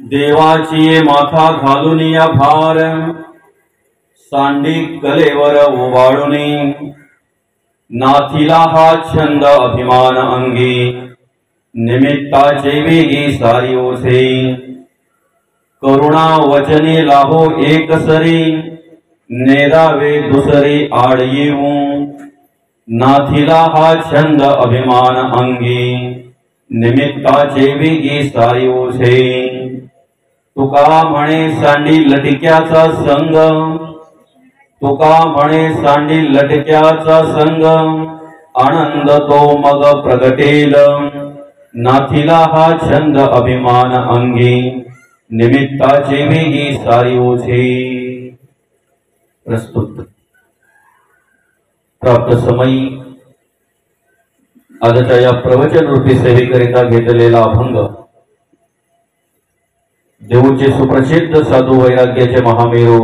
देवाची माथा घालून या भार सांडी कलेवर ओवाळूनी नाथीला हा छंद अभिमान अंगी निमित्ताचे वेगी सारी ओसे करुणा वचने लाहो एक सरी नेरावे दुसरी आड येऊ नाथीला हा छंद अभिमान अंगी निमित्ताचे वेगी सारी ओसे तुका म्हणे सांडी लटक्याचा संग तुका म्हणे सांडी लटक्याचा संग आनंद तो मग प्रगटेल नाथीला हा छंद अभिमान अंगी निमित्ताचे वेगी सारी ओझे। प्रस्तुत प्राप्त समयी आजच्या या प्रवचन रूपी सेवेकरिता घेतलेला अभंग देऊचे सुप्रसिद्ध साधू वैराग्याचे महामेरू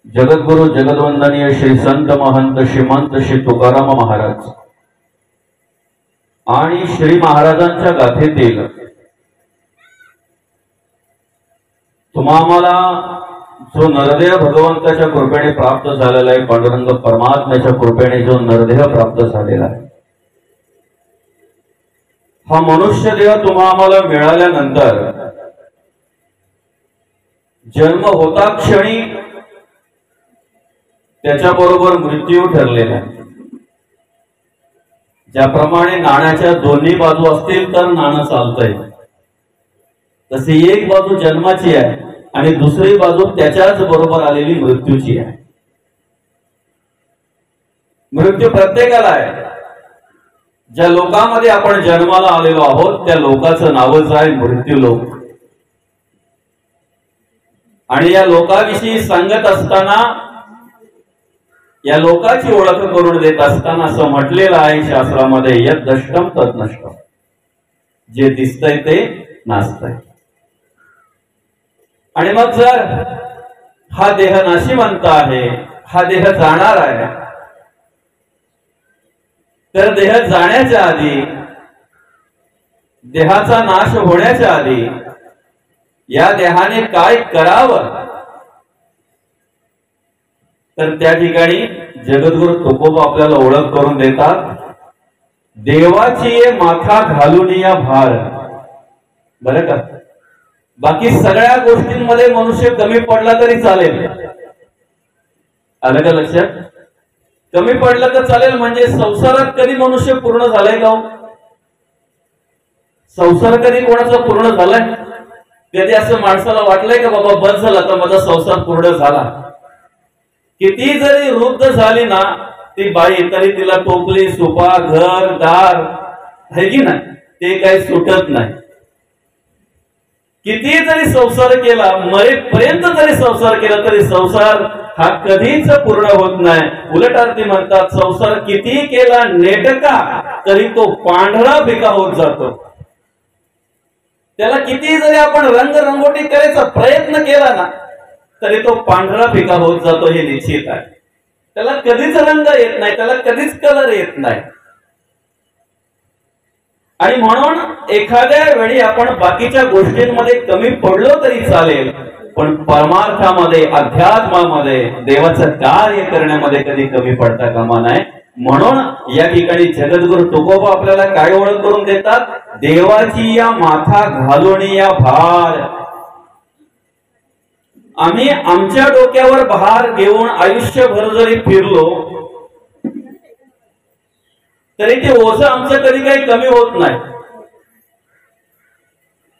जगद्गुरु जगद्वंदनीय श्री संत महंत श्रीमंत श्री तुकाराम महाराज आणि श्री महाराजांच्या गाथेतील तुम्हाला जो नरदेह भगवंताच्या कृपेने प्राप्त झालेला आहे, पांडुरंग परमात्म्याच्या कृपेने जो नरदेह प्राप्त झालेला आहे, हा मनुष्य देह तुम्हाला मिळाल्यानंतर जन्म होता क्षणी त्याच्याबरोबर मृत्यू ठरलेला आहे। ज्याप्रमाणे नाण्याच्या दोन्ही बाजू असतील तर नाणं चालतंय, तशी एक बाजू जन्माची आहे आणि दुसरी बाजू त्याच्याच बरोबर आलेली मृत्यूची आहे। मृत्यू प्रत्येकाला आहे। ज्या लोकांमध्ये आपण जन्माला आलेलो आहोत त्या लोकांचं नावच आहे मृत्यू लोक। आणि या लोकांविषयी सांगत असताना, या लोकांची ओळख करून देत असताना असं म्हटलेलं आहे शास्त्रामध्ये, यत् दष्टम तत् नष्टम, जे दिसतंय ते नासतंय। आणि मग जर हा देह नाशिवंत आहे, हा देह जाणार आहे, तर देह जाण्याच्या आधी, देहाचा नाश होण्याच्या आधी या देहाने काय करावं, तर त्या ठिकाणी जगद्गुरु तुकोबा आपल्याला ओळख करून देतात। देवाची माथा घालून या भार। बरं का, बाकी सगळ्या गोष्टींमध्ये मनुष्य कमी पडला तरी चालेल, आलं का लक्षात? कमी पडलं तर चालेल, म्हणजे संसारात कधी मनुष्य पूर्ण झालाय का? संसार कधी कोणाचा पूर्ण झालाय? कधी असं माणसाला वाटलंय का बाबा बस झाला तर माझा संसार पूर्ण झाला? किती जरी वृद्ध झाली ना ती बाई, तरी तिला टोपली सुपा घर दार आहे की नाही, ते काही सुटत नाही। किती जरी संसार केला, मरेपर्यंत जरी संसार केला तरी संसार हा कधीच पूर्ण होत नाही। उलट अर्थी म्हणतात, संसार किती केला नेटका तरी तो पांढरा फिका होत जातो। त्याला किती जरी आपण रंगरंगोटी करायचा प्रयत्न केला ना तरी तो पांढरा फिका होत जातो, हे निश्चित आहे। त्याला कधीच रंग येत नाही, त्याला कधीच कलर येत नाही। आणि म्हणून एखाद्या वेळी आपण बाकीच्या गोष्टींमध्ये कमी पडलो तरी चालेल, पण परमार्थामध्ये, अध्यात्मामध्ये, देवाचं कार्य करण्यामध्ये कधी कमी पडता कामा नये। म्हणून या ठिकाणी जगद्गुरु तुकोबा आपल्याला काय ओळख करून देतात? देवाची या माथा घालून या भार। आम्ही आमच्या डोक्यावर भार घेऊन आयुष्यभर जरी फिरलो तरी ते ओझं आमचं कधी काही कमी होत नाही।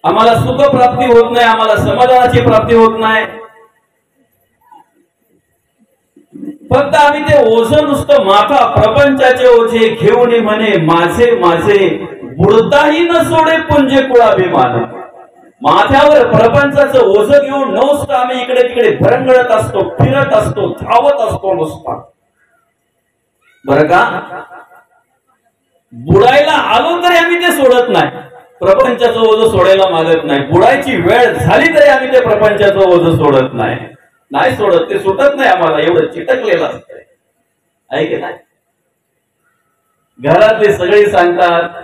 आम्हाला सुख प्राप्ती होत नाही, आम्हाला समाधानाची प्राप्ती होत नाही। फक्त आम्ही ते ओझं नुसतं माथा प्रपंचाचे ओझे घेऊन म्हणे माझे माझे बुडताही न सोडे पुंजे कुळाभिमान। माथ्यावर प्रपंचाचं ओझं घेऊन नुसतं आम्ही इकडे तिकडे भरंगळत असतो, फिरत असतो, धावत असतो नुसता। बरं का, बुडायला आलो तरी आम्ही ते सोडत नाही, प्रपंचाचं ओझं सोडायला मागत नाही। बुडायची वेळ झाली तरी आम्ही ते प्रपंचाचं ओझं सोडत नाही, नाही सोडत, ते सुटत नाही आम्हाला, एवढं चिटकलेलं असतंय, आहे की नाही? घरातले सगळे सांगतात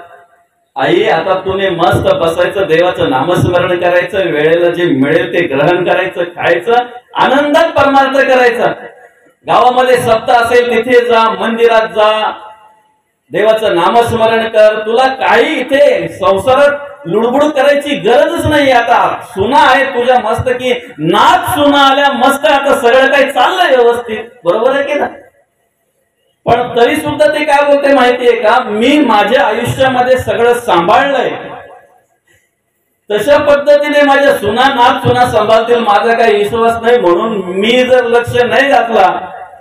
आई आता तुने मस्त बसायचं, देवाचं नामस्मरण करायचं, वेळेला जे मिळेल ते ग्रहण करायचं, खायचं, आनंदात परमार्थ करायचा. गावामध्ये सप्ताह असेल तिथे जा, मंदिरात जा, देवाचं नामस्मरण कर. तुला काही इथे संसारात लुडबुड करायची गरजच नाही. आता सुना आहे तुझ्या मस्त की नाच सुना आल्या मस्त, आता सगळं काही चाललंय व्यवस्थित, बरोबर आहे की ना. पण तरी सुद्धा ते काय बोलते माहितीये का, मी माझ्या आयुष्यामध्ये सगळं सांभाळलंय, तशा पद्धतीने माझ्या सुना नाच सुना सांभाळतील, माझा काही विश्वास नाही. म्हणून मी जर लक्ष नाही घातला,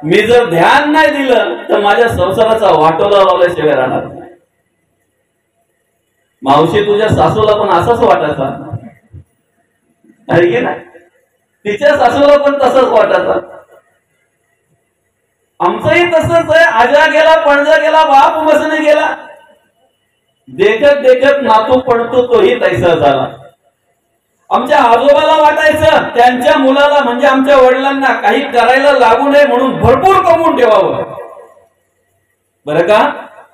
मी जर ध्यान नाही दिलं, तर माझ्या संसाराचा वाटोला लावल्याशिवाय राहणार नाही. मावशी तुझ्या सासूला पण असाच वाटायचा, आहे की नाही? तिच्या सासूला पण तसंच वाटायचा. आमचंही तसंच आहे. आजा गेला, पणजा गेला, बाप मसने गेला, देखत देखत नातू पडतो तोही तैसा झाला. आमच्या आजोबाला वाटायचं त्यांच्या मुलाला म्हणजे आमच्या वडिलांना काही करायला लागू नये म्हणून भरपूर कमवून ठेवावं. बरं का,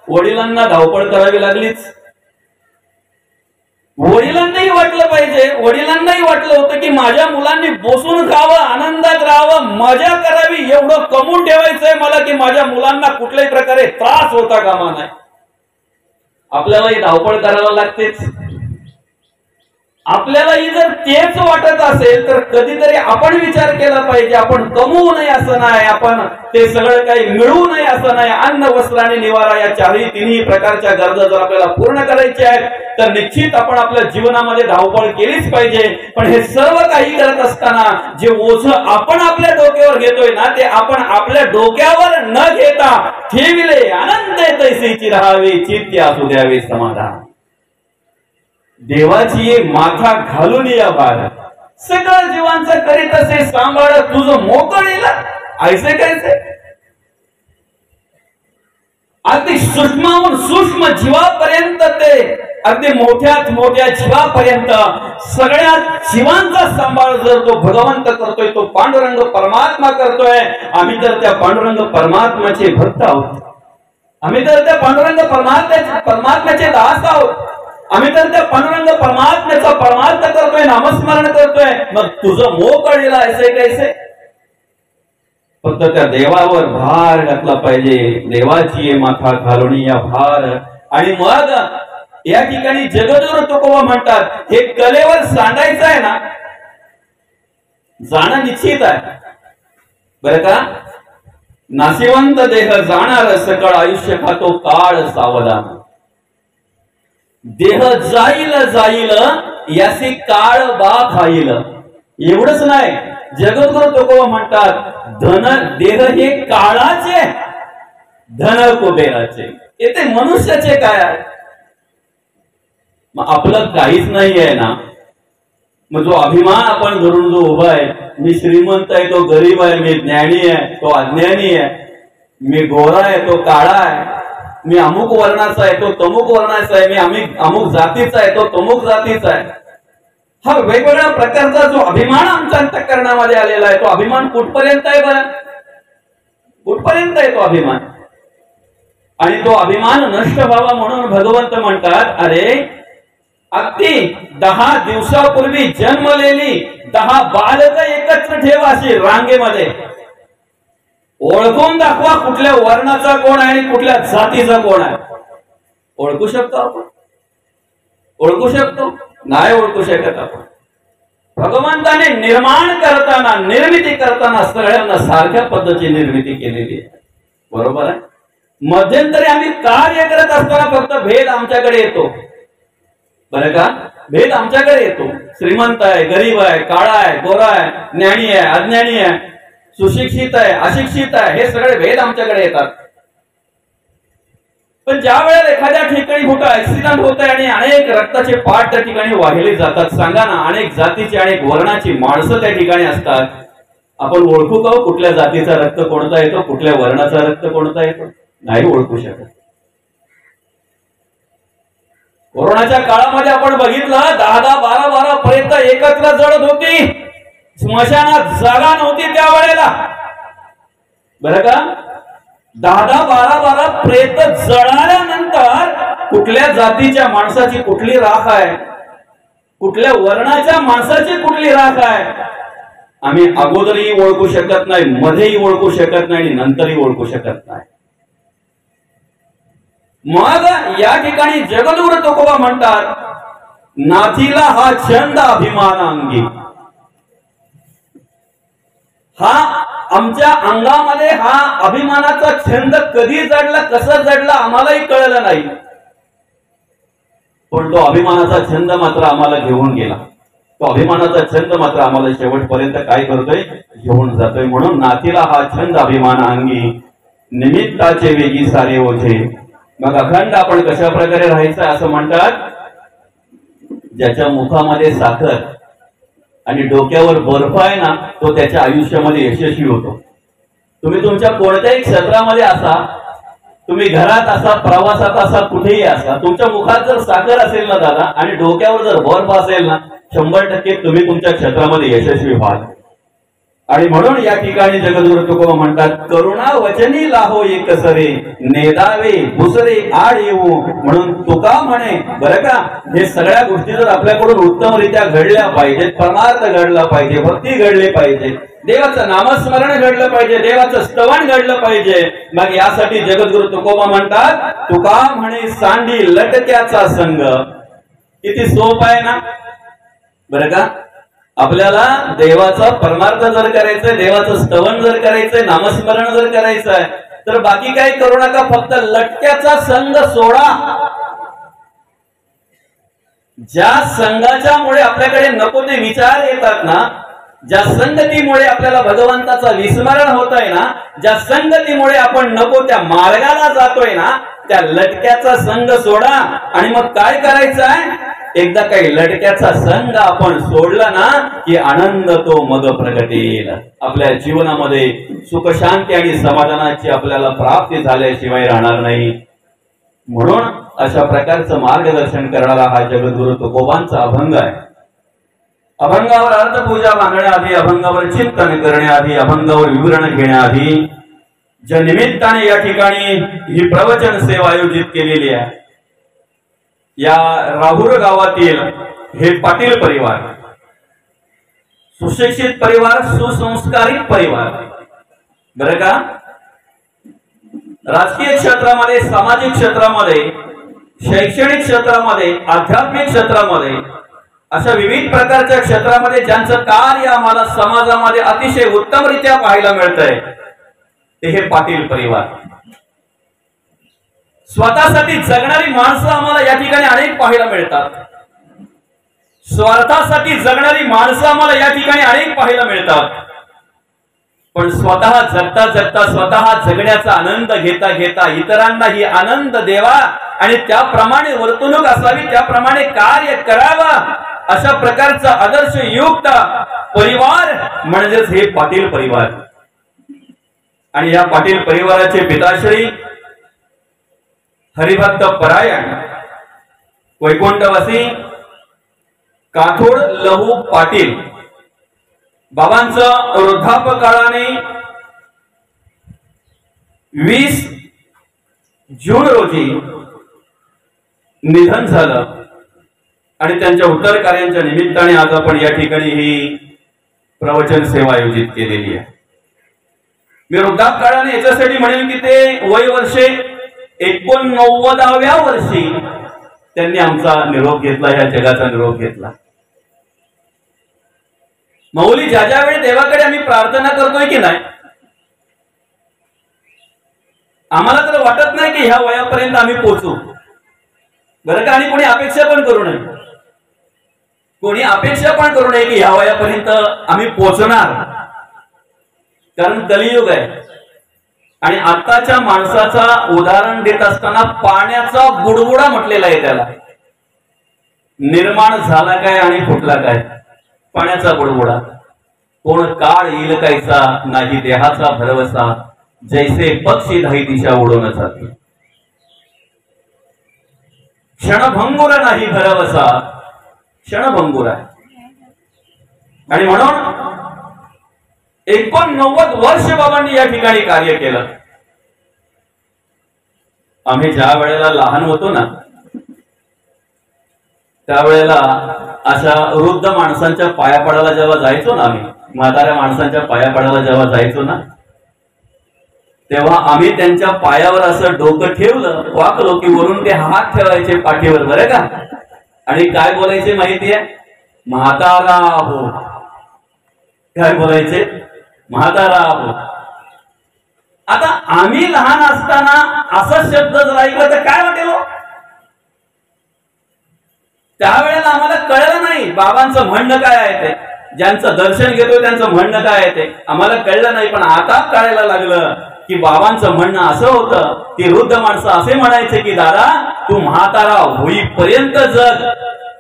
वडिलांना धावपळ करावी लागलीच. वडिलांनाही वाटलं पाहिजे, वडिलांनाही वाटलं होतं की माझ्या मुलांनी बसून खावं, आनंदात राहावं, मजा करावी, एवढं कमवून ठेवायचंय मला की माझ्या मुलांना कुठल्याही प्रकारे त्रास होता कामा नाही. आपल्यालाही धावपळ करायला लागतेच. आपल्यालाही जर तेच वाटत असेल तर कधीतरी आपण विचार केला पाहिजे, आपण कमवू नये असं नाही, आपण ते सगळं काही मिळवू नये असं नाही. अन्न वस्त्र आणि निवारा या तिन्ही प्रकारच्या गरजा जर आपल्याला पूर्ण करायच्या आहेत तर निश्चित आपण आपल्या जीवनामध्ये धावपळ केलीच पाहिजे. पण हे सर्व काही करत असताना जे ओझं आपण आपल्या डोक्यावर घेतोय ना, ते आपण आपल्या डोक्यावर न घेता ठेविले आनंद तैसेची राहावे, चित्त असू द्यावे समाधान. देवाची ये माथा घालून या भार, सगळं जीवांचं करीत असे सांभाळ तुझं मोकळीला ऐसे कैसे. अगदी सूक्ष्माहून सूक्ष्म जीवापर्यंत ते अगदी मोठ्यात मोठ्या जीवापर्यंत सगळ्या जीवांचा सांभाळ जर तो भगवंत करतोय, तो पांडुरंग परमात्मा करतोय. आम्ही तर त्या पांडुरंग परमात्म्याचे भक्त आहोत, आम्ही तर त्या पांडुरंग परमात्म्याचे दास आहोत, आम्ही तर त्या पांडुरंग परमात्म्याचा परमार्थ करतोय, नामस्मरण करतोय. मग तुझं मोह कळलेला ऐसे कैसे. फक्त त्या देवावर भार घातला पाहिजे, देवाची माथा घालून या भार. आणि मग या ठिकाणी जगद्गुरु तुकोबा म्हणतात, हे कलेवर सांडायचं आहे ना, जाणं निश्चित आहे बरं का. नाशिवंत देह जाणार सकळ, आयुष्य खातो काळ सावधान. देह जाईल जाईल यासी काळ बा खाईल. एवढंच नाही, जगद्गुरु तुकोबा म्हणतात, धन देह हे काळाचे, धन कुबेराचे. येथे मनुष्याचे काय आहे. मग आपलं काहीच नाही आहे ना, मग जो अभिमान आपण धरून जो उभा आहे, मी श्रीमंत आहे तो गरीब आहे, मी ज्ञानी आहे तो अज्ञानी आहे, मी गोरा आहे तो काळा आहे, मी अमुक वर्णाचा आहे तो तमुक वर्णाचा आहे, मी अमुक जातीचा आहे तो तमुक जातीचा आहे. हा वेगवेगळ्या प्रकारचा जो अभिमान आमच्या अंतःकरणामध्ये आलेला आहे, तो अभिमान कुठपर्यंत आहे बरं, कुठपर्यंत आहे तो अभिमान. आणि तो अभिमान नष्ट व्हावा म्हणून भगवंत म्हणतात, अरे अगदी 10 दिवसापूर्वी जन्मलेली 10 बालक एकत्र ठेवा अशी रांगेमध्ये, ओळखून दाखवा कुठल्या वर्णाचा कोण आहे आणि कुठल्या जातीचा कोण आहे. ओळखू शकतो आपण, ओळखू शकतो नाही ओळखू शकत आपण. भगवंताने निर्माण करताना, निर्मिती करताना सगळ्यांना सारख्या पद्धतीची निर्मिती केलेली आहे, बरोबर आहे. मध्यंतरी आम्ही कार्य करत असताना फक्त भेद आमच्याकडे येतो बरं का, भेद आमच्याकडे येतो. श्रीमंत आहे, गरीब आहे, काळा आहे, गोरा आहे, ज्ञानी आहे, अज्ञानी आहे, सुशिक्षित आहे, अशिक्षित आहे, हे सगळे भेद आमच्याकडे येतात. पण ज्या वेळेला एखाद्या ठिकाणी मोठा ऍक्सिडेंट होत आहे आणि अनेक रक्ताचे पाठ त्या ठिकाणी वाहिले जातात, सांगा ना, अनेक जातीची अनेक वर्णाची माणसं त्या ठिकाणी असतात, आपण ओळखू का कुठल्या जातीचा रक्त कोणता येतो, कुठल्या वर्णाचा रक्त कोणता येतो, नाही ओळखू शकत. कोरोनाच्या काळामध्ये आपण बघितलं 10-12 पर्यंत एकत्र जळत होती, स्मशानात जागा नव्हती त्या वेळेला बरं का. 10-12 प्रेत जळाल्यानंतर कुठल्या जातीच्या माणसाची कुठली राख आहे, कुठल्या वर्णाच्या माणसाची कुठली राख आहे, आम्ही अगोदरही ओळखू शकत नाही, मध्येही ओळखू शकत नाही आणि नंतरही ओळखू शकत नाही. मग या ठिकाणी जगद्गुरु तुकोबा म्हणतात, नाथीला हा छंद अभिमानांगी. हा आमच्या अंगामध्ये हा अभिमानाचा छंद कधी जडला, कसं जडला आम्हालाही कळलं नाही, पण तो अभिमानाचा छंद मात्र आम्हाला घेऊन गेला. तो अभिमानाचा छंद मात्र आम्हाला शेवटपर्यंत काय करतोय, घेऊन जातोय. म्हणून नाथीला हा छंद अभिमानांगी, निमित्ताचे वेगी सारे ओझे. मग अखंड आपण कशा प्रकारे राहायचं असं म्हणतात, ज्याच्या मुखामध्ये साखर आणि डोक्यावर बर्फ आहे ना, तो त्याच्या आयुष्यामध्ये यशस्वी होतो. तुम्ही तुमच्या कोणत्याही क्षेत्रामध्ये असा, तुम्ही घरात असा, प्रवासात असा, कुठेही असा, तुमच्या मुखात जर साखर असेल ना दादा आणि डोक्यावर जर बर्फ असेल ना, 100% तुम्ही तुमच्या क्षेत्रामध्ये यशस्वी व्हाल. आणि म्हणून या ठिकाणी जगद्गुरु तुकोबा म्हणतात, करुणा वचनी लाहो एकसरे, नेदावे दुसरे आड येऊ. म्हणून तुका म्हणे बरं का, हे सगळ्या गोष्टी जर आपल्याकडून उत्तमरित्या घडल्या पाहिजेत, परमार्थ घडला पाहिजे, भक्ती घडली पाहिजे, देवाचं नामस्मरण घडलं पाहिजे, देवाचं स्तवन घडलं पाहिजे. मग यासाठी जगद्गुरु तुकोबा म्हणतात, तुका म्हणे सांडी लटक्याचा संग. किती सोप आहे ना बरं का. आपल्याला देवाचा परमार्थ जर करायचंय, देवाचं स्तवन जर करायचंय, नामस्मरण जर करायचंय, तर बाकी काही करू नका, फक्त लटक्याचा संग सोडा. ज्या संघाच्या मुळे आपल्याकडे नको ते विचार येतात ना, ज्या संगतीमुळे आपल्याला भगवंताचा विस्मरण होत आहे ना, ज्या संगतीमुळे आपण नको त्या मार्गाला जातोय ना, त्या लटक्याचा संग सोडा. आणि मग काय करायचं आहे, एकदा काही लटक्याचा संग आपण सोडला ना की आनंद तो मग प्रगटेल. आपल्या जीवनामध्ये सुख शांती आणि समाधानाची आपल्याला प्राप्ती झाल्याशिवाय राहणार नाही. म्हणून अशा प्रकारचं मार्गदर्शन करणारा हा जगद्गुरु तुकोबांचा अभंग आहे. अभंगावर अर्थपूजा मागण्याआधी, अभंगावर चिंतन करण्याआधी, अभंगावर विवरण घेण्याआधी, ज्या निमित्ताने या ठिकाणी ही प्रवचन सेवा आयोजित केलेली आहे, या राहुर गावातील हे पाटील परिवार, सुशिक्षित परिवार, सुसंस्कारित परिवार बरं का. राजकीय क्षेत्रामध्ये, सामाजिक क्षेत्रामध्ये, शैक्षणिक क्षेत्रामध्ये, आध्यात्मिक क्षेत्रामध्ये, अशा विविध प्रकारच्या क्षेत्रामध्ये ज्यांचं कार्य आम्हाला समाजामध्ये अतिशय उत्तमरित्या पाहायला मिळतंय, ते हे पाटील परिवार. स्वतःसाठी जगणारी माणसं आम्हाला या ठिकाणी अनेक पाहायला मिळतात. स्वार्थासाठी जगणारी माणसं आम्हाला या ठिकाणी अनेक पाहायला मिळतात. पण स्वतः जगता जगता, स्वतः जगण्याचा आनंद घेता घेता इतरांनाही आनंद द्यावा आणि त्याप्रमाणे वर्तणूक असावी, त्याप्रमाणे कार्य करावं, अशा प्रकारचा आदर्शयुक्त परिवार म्हणजेच हे पाटील परिवार. आणि या पाटील परिवाराचे पिताश्री हरिभक्त परायण वैकुंठवासी काठोड लहू पाटील, बाबांचं वृद्धापकाळाने 20 जून रोजी निधन झालं. आणि त्यांच्या उत्तर कार्यांच्या निमित्ताने आज आपण या ठिकाणी ही प्रवचन सेवा आयोजित केलेली आहे. मी वृद्धापकाळाने याच्यासाठी म्हणेन की ते वय वर्षे 89व्या वर्षी त्यांनी आमचा निरोप घेतला, या जगाचा निरोप घेतला. माऊली, ज्या ज्या वेळी देवाकडे आम्ही प्रार्थना करतोय की नाही, आम्हाला तर वाटत नाही की ह्या वयापर्यंत आम्ही पोहोचू बरं का. आणि कोणी अपेक्षा पण करू नये, कोणी अपेक्षा पण करू नये की ह्या वयापर्यंत आम्ही पोहोचणार, कारण कलियुग आहे. आणि आताच्या माणसाचा उदाहरण देत असताना पाण्याचा बुडबुडा म्हटलेला आहे. त्याला निर्माण झाला काय आणि फुटला काय, पाण्याचा बुडबुडा. कोण काळ येईल कायचा, नाही देहाचा भरवसा, जैसे पक्षी धाई दिशा उडवून जाते. क्षणभंगुर नाही भरवसा, क्षणभंगुर आहे. आणि म्हणून 89 वर्ष बाबांनी या ठिकाणी कार्य केलं. आम्ही ज्या वेळेला लहान होतो ना, त्यावेळेला अशा वृद्ध माणसांच्या पाया पडायला जेव्हा जायचो ना आम्ही, म्हाताऱ्या माणसांच्या पाया पडायला जेव्हा जायचो ना, तेव्हा आम्ही त्यांच्या पायावर असं डोकं ठेवलं, वाकलो की वरून ते हात ठेवायचे पाठीवर, बरं का, आणि काय बोलायचे माहितीये, म्हातारा हो. काय बोलायचे, म्हातारा हो. आता आम्ही लहान असताना असा शब्द जर ऐकला तर काय वाटेल, त्यावेळेला आम्हाला कळलं नाही बाबांचं म्हणणं काय आहे ते, ज्यांचं दर्शन घेतोय त्यांचं म्हणणं काय आहे ते आम्हाला कळलं नाही. पण आता कळायला लागलं की बाबांचं म्हणणं असं होतं की वृद्ध माणसं असे म्हणायचे की दादा तू म्हातारा होईपर्यंत जग.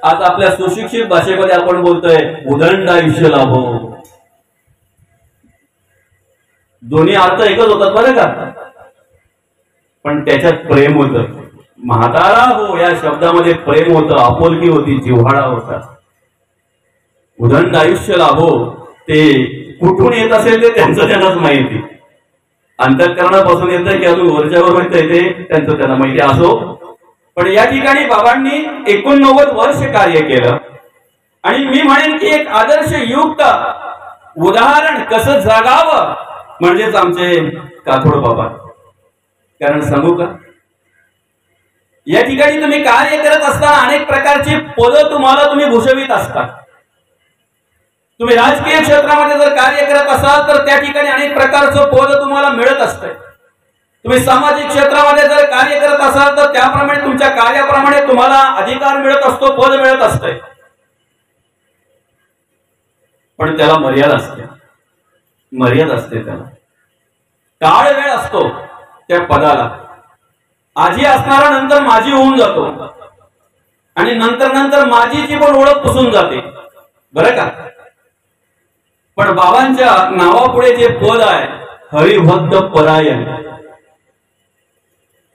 आज आपल्या सुशिक्षित भाषेमध्ये आपण बोलतोय उदंड आयुष्य लाभो. दोन्ही अर्थ एकच होतात बरं का, पण त्याच्यात प्रेम होतं. म्हातारा हो या शब्दामध्ये प्रेम होतं, आपुलकी होती, जिव्हाळा होता. उदंड आयुष्य लाभो ते कुठून येत असेल ते त्यांचं त्यांनाच माहिती. अंतःकरणापासून येतं की अजून वरच्यावर येतं ते त्यांचं त्यांना माहिती. असो, पण या ठिकाणी बाबांनी 89 वर्ष कार्य केलं आणि मी म्हणेन की एक आदर्श युक्त उदाहरण कसं जगावं म्हणजेच आमचे काथोड बाबा. कारण सांगू का, या ठिकाणी तुम्ही कार्य करत असताना अनेक प्रकारची पदं तुम्ही भूषवित असता. तुम्ही राजकीय क्षेत्रामध्ये जर कार्य करत असाल तर त्या ठिकाणी अनेक प्रकारचं पद तुम्हाला मिळत असतंय. तुम्ही सामाजिक क्षेत्रामध्ये जर कार्य करत असाल तर त्याप्रमाणे तुमच्या कार्याप्रमाणे तुम्हाला अधिकार मिळत असतो, पद मिळत असतंय. पण त्याला मर्यादा असते, मर्यादा असते, त्याला काळ वेळ असतो त्या पदाला. आजी असणारा नंतर माझी होऊन जातो आणि नंतर नंतर माझीची पण ओळख पुसून जाते, बरं का. पण बाबांच्या नावापुढे जे पद आहे हरिभक्त परायण,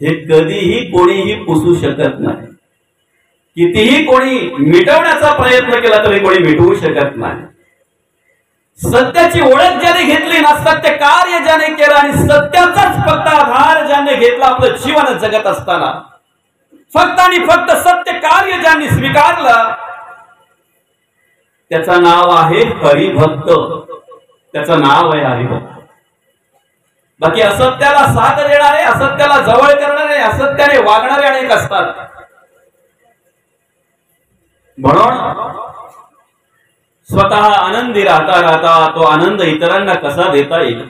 हे कधीही कोणीही पुसू शकत नाही. कितीही कोणी मिटवण्याचा प्रयत्न केला तरी कोणी मिटवू शकत नाही. सत्याची ओळख ज्याने घेतली ना, सत्य कार्य ज्याने केलं आणि सत्याचाच फक्त आधार ज्याने घेतला आपलं जीवन जगत असताना, फक्त आणि फक्त सत्य कार्य ज्यांनी स्वीकारलं त्याचं नाव आहे हरिभक्त. त्याचं नाव आहे हरिभक्त. बाकी असत्याला साथ देणारे, असत्याला जवळ करणारे, असत्याने वागणारे अनेक असतात. म्हणून स्वतः आनंदी राहता राहता तो आनंद इतरांना कसा देता येईल,